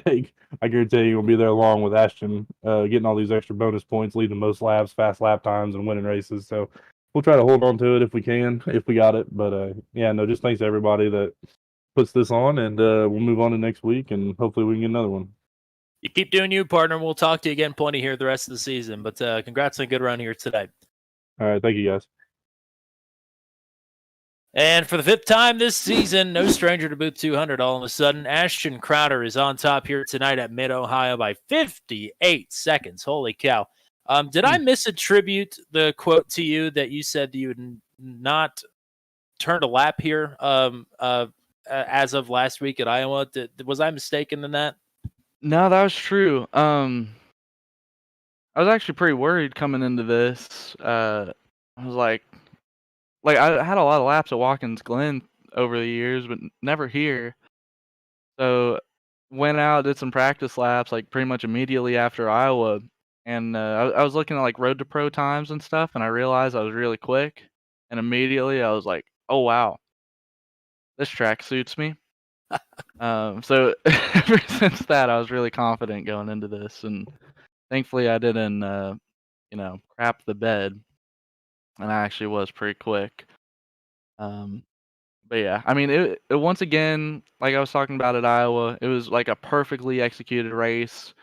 I guarantee you, you'll be there along with Ashton, getting all these extra bonus points, leading the most laps, fast lap times, and winning races. So we'll try to hold on to it if we can, if we got it. But yeah, no, just thanks to everybody that puts this on, and we'll move on to next week, and hopefully we can get another one. You keep doing you, partner. We'll talk to you again plenty here the rest of the season. But congrats on a good run here today. All right, thank you guys. And for the 5th time this season, no stranger to Booth 200. All of a sudden, Ashton Crowder is on top here tonight at Mid-Ohio by 58 seconds. Holy cow. Did I misattribute the quote to you that you said you had not turned a lap here as of last week at Iowa? Was I mistaken in that? No, that was true. I was actually pretty worried coming into this. I was like I had a lot of laps at Watkins Glen over the years, but never here. So went out, did some practice laps like pretty much immediately after Iowa, and I was looking at like Road to Pro times and stuff, and I realized I was really quick, and immediately I was like, oh wow, this track suits me. So ever since that, I was really confident going into this, and thankfully I didn't crap the bed, and I actually was pretty quick. But yeah, I mean, it once again, like I was talking about at Iowa, it was like a perfectly executed race.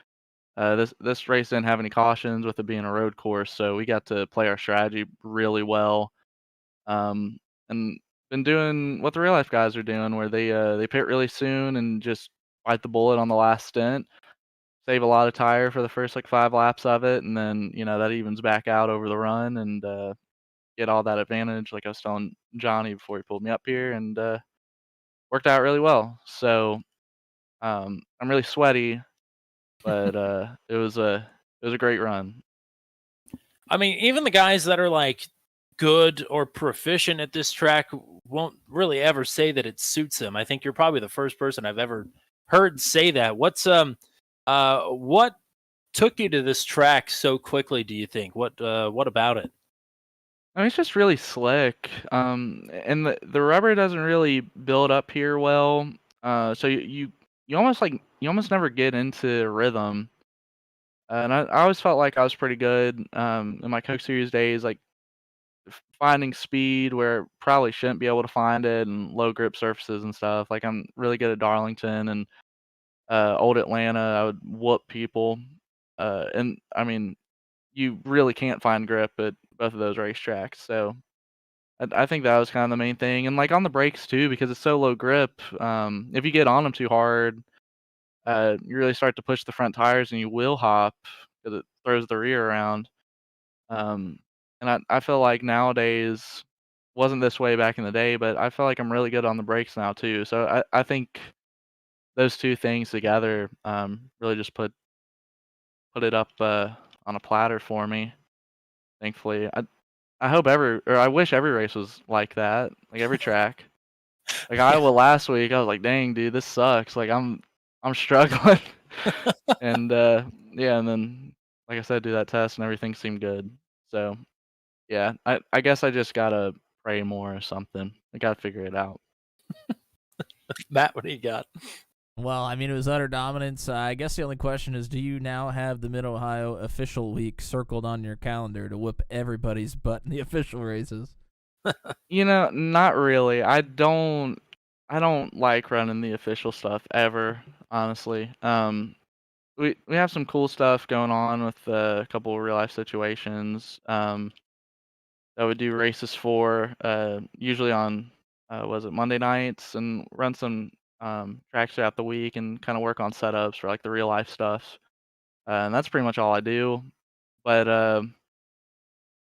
This race didn't have any cautions with it being a road course, so we got to play our strategy really well. And been doing what the real life guys are doing, where they pit really soon and just bite the bullet on the last stint, save a lot of tire for the first like 5 laps of it, and then that evens back out over the run and get all that advantage. Like I was telling Johnny before he pulled me up here, and worked out really well. So I'm really sweaty, but it was a great run. I mean, even the guys that are like good or proficient at this track won't really ever say that it suits them. I think you're probably the first person I've ever heard say that. What took you to this track so quickly, do you think? What about it? I mean, it's just really slick, and the rubber doesn't really build up here well, so you almost never get into rhythm. And I always felt like I was pretty good in my Coke Series days, like finding speed where probably shouldn't be able to find it, and low grip surfaces and stuff. Like I'm really good at Darlington and Old Atlanta. I would whoop people, and I mean, you really can't find grip at both of those racetracks. So I think that was kind of the main thing, and like on the brakes too, because it's so low grip. If you get on them too hard, you really start to push the front tires, and you will hop because it throws the rear around. And I feel like nowadays wasn't this way back in the day, but I feel like I'm really good on the brakes now too. So I think those two things together really just put it up on a platter for me. Thankfully, I hope I wish every race was like that, like every track. Like Iowa last week, I was like, dang, dude, this sucks. Like I'm struggling. And yeah, and then like I said, do that test and everything seemed good. So yeah, I guess I just gotta pray more or something. I gotta figure it out. Matt, what do you got? Well, I mean, it was utter dominance. I guess the only question is, do you now have the Mid-Ohio official week circled on your calendar to whip everybody's butt in the official races? Not really. I don't I don't like running the official stuff ever, honestly. We have some cool stuff going on with a couple of real life situations. That we do races for, usually on was it Monday nights, and run some tracks throughout the week and kind of work on setups for like the real life stuff. And that's pretty much all I do. But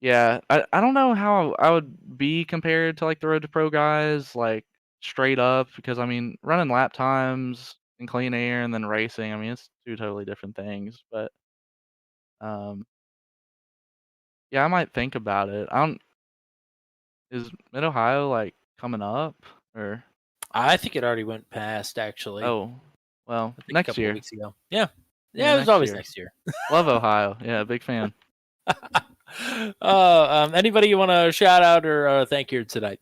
yeah, I don't know how I would be compared to like the Road to Pro guys, like straight up, because I mean, running lap times in clean air and then racing, I mean, it's two totally different things. But um, yeah, I might think about it. I don't. Is Mid Ohio like coming up or? I think it already went past, actually. Oh, well, I think a next couple year. of weeks ago. Yeah. Yeah, Yeah, it was next always year. next year. Love Ohio. Yeah, big fan. Anybody you want to shout out or thank you tonight?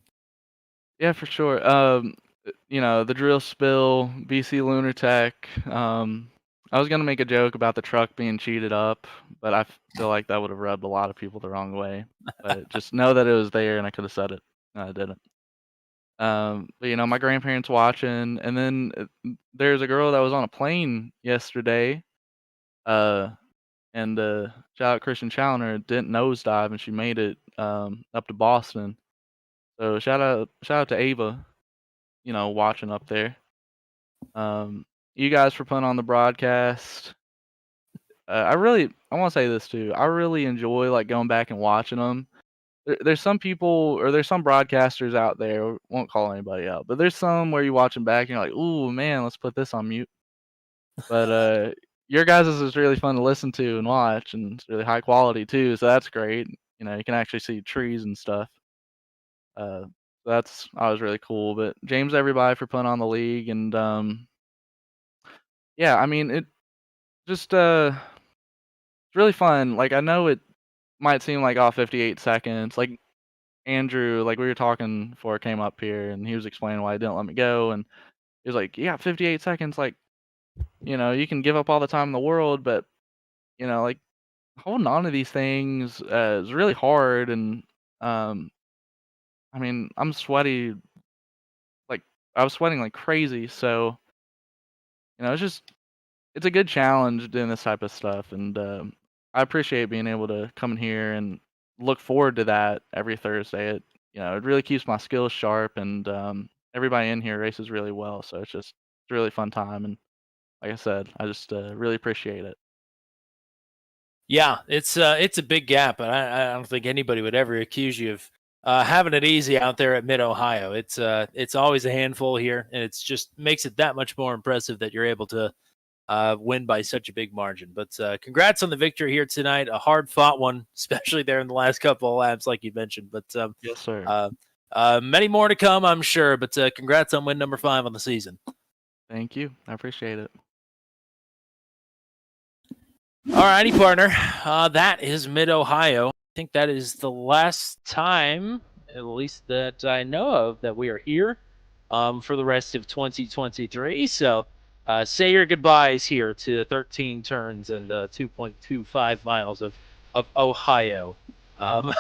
Yeah, for sure. The drill spill, BC Lunar Tech. I was gonna make a joke about the truck being cheated up, but I feel like that would have rubbed a lot of people the wrong way. But just know that it was there, and I could have said it. No, I didn't. But my grandparents watching, and then there's a girl that was on a plane yesterday. And shout out Christian Challoner, didn't nosedive, and she made it up to Boston. So shout out to Ava, watching up there. You guys for putting on the broadcast. I want to say this too. I really enjoy like going back and watching them. There's some people or there's some broadcasters out there. Won't call anybody out, but there's some where you watch them back and you're like, "Ooh man, let's put this on mute." But your guys' is really fun to listen to and watch, and it's really high quality too. So that's great. You can actually see trees and stuff. That's always really cool. But James, everybody for putting on the league, and yeah, I mean it just it's really fun. Like I know it might seem like 58 seconds. Like Andrew, like we were talking before I came up here, and he was explaining why he didn't let me go, and he was like, "Yeah, 58 seconds. Like, you can give up all the time in the world, but like holding on to these things is really hard." And I mean, I'm sweaty. Like I was sweating like crazy, so it's a good challenge doing this type of stuff, and I appreciate being able to come in here and look forward to that every Thursday. It really keeps my skills sharp, and everybody in here races really well, so it's a really fun time. And like I said, I just really appreciate it. Yeah, it's a big gap, but I don't think anybody would ever accuse you of having it easy out there at Mid Ohio. It's always a handful here, and it's just makes it that much more impressive that you're able to win by such a big margin. But congrats on the victory here tonight. A hard fought one, especially there in the last couple of laps, like you mentioned. But Yes, sir. many more to come, I'm sure. But congrats on win number 5 on the season. Thank you. I appreciate it. All righty, partner. That is Mid Ohio. I think that is the last time, at least that I know of, that we are here for the rest of 2023. So say your goodbyes here to 13 turns and 2.25 miles of Ohio. I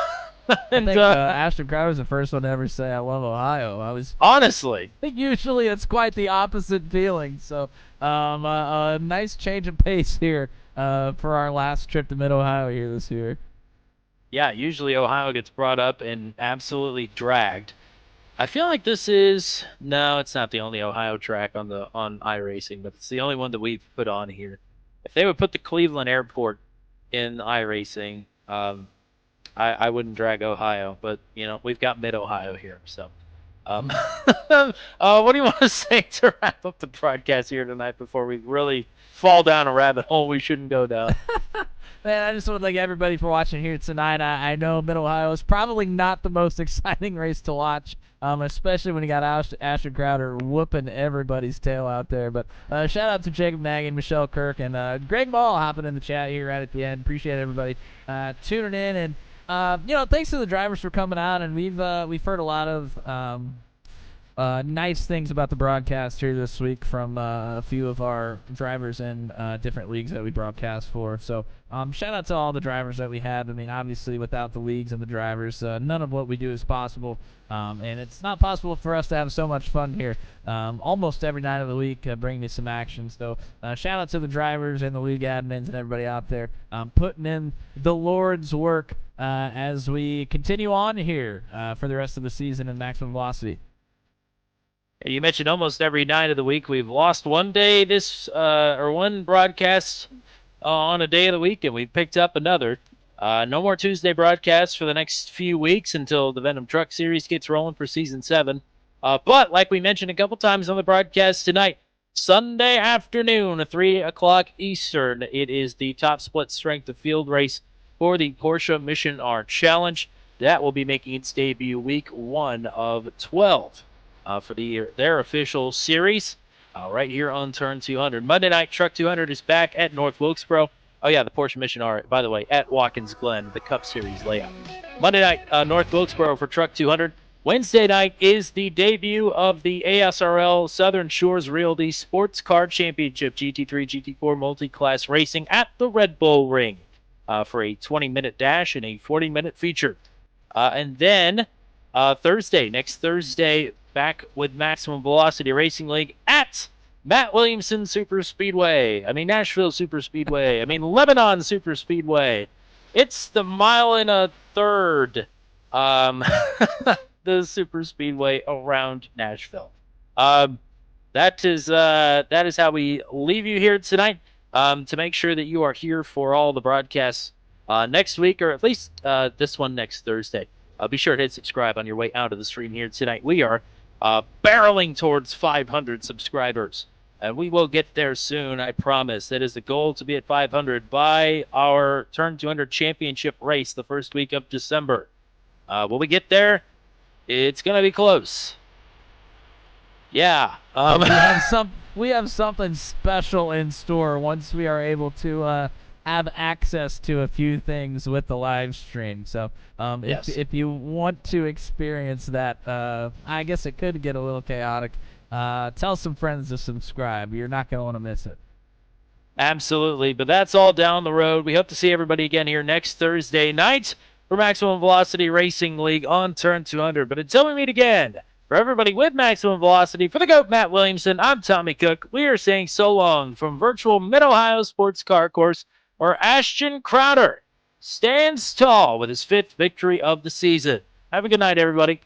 think Ashton Crowder was the first one to ever say I love Ohio. Honestly, I think usually it's quite the opposite feeling. So a nice change of pace here for our last trip to Mid Ohio here this year. yeah, usually Ohio gets brought up and absolutely dragged. I feel like this is it's not the only Ohio track on iRacing, but it's the only one that we've put on here. If they would put the Cleveland Airport in iRacing, I wouldn't drag Ohio, but we've got Mid Ohio here. So, what do you want to say to wrap up the broadcast here tonight before we really fall down a rabbit hole we shouldn't go down? Man, I just want to thank everybody for watching here tonight. I know Mid Ohio is probably not the most exciting race to watch, especially when you got Ashton Crowder whooping everybody's tail out there. But shout out to Jacob Nagy, Michelle Kirk, and Greg Ball hopping in the chat here right at the end. Appreciate everybody tuning in, and thanks to the drivers for coming out. And we've heard a lot of nice things about the broadcast here this week from a few of our drivers in different leagues that we broadcast for. So shout out to all the drivers that we had. I mean, obviously, without the leagues and the drivers, none of what we do is possible. And it's not possible for us to have so much fun here almost every night of the week, bringing you some action. So shout out to the drivers and the league admins and everybody out there putting in the Lord's work as we continue on here for the rest of the season in Maximum Velocity. You mentioned almost every night of the week. We've lost one day or one broadcast on a day of the week, and we've picked up another. No more Tuesday broadcasts for the next few weeks until the Venom Truck Series gets rolling for Season 7. But like we mentioned a couple times on the broadcast tonight, Sunday afternoon, 3 o'clock Eastern, it is the top split strength of field race for the Porsche Mission R Challenge. That will be making its debut week 1 of 12. For their official series right here on Turn 200. Monday night, Truck 200 is back at North Wilkesboro. Oh, yeah, the Porsche Mission R, by the way, at Watkins Glen, the Cup Series layout. Monday night, North Wilkesboro for Truck 200. Wednesday night is the debut of the ASRL Southern Shores Realty Sports Car Championship GT3, GT4 multi-class racing at the Red Bull Ring for a 20-minute dash and a 40-minute feature. And then next Thursday, back with Maximum Velocity Racing League at Matt Williamson Super Speedway. Nashville Super Speedway. Lebanon Super Speedway. It's the mile and a third, the Super Speedway around Nashville. That is how we leave you here tonight. To make sure that you are here for all the broadcasts next week, or at least this one next Thursday. Be sure to hit subscribe on your way out of the stream here tonight. We are barreling towards 500 subscribers, and we will get there soon, I promise. That is the goal, to be at 500 by our Turn 200 championship race the first week of December. Will we get there? It's going to be close. Yeah. We have something special in store once we are able to have access to a few things with the live stream. So Yes. if you want to experience that, I guess it could get a little chaotic. Tell some friends to subscribe. You're not going to want to miss it. Absolutely, but that's all down the road. We hope to see everybody again here next Thursday night for Maximum Velocity Racing League on Turn 200. But until we meet again, for everybody with Maximum Velocity, for the GOAT Matt Williamson, I'm Tommy Cook. We are saying so long from virtual Mid-Ohio Sports Car Course, where Ashton Crowder stands tall with his 5th victory of the season. Have a good night, everybody.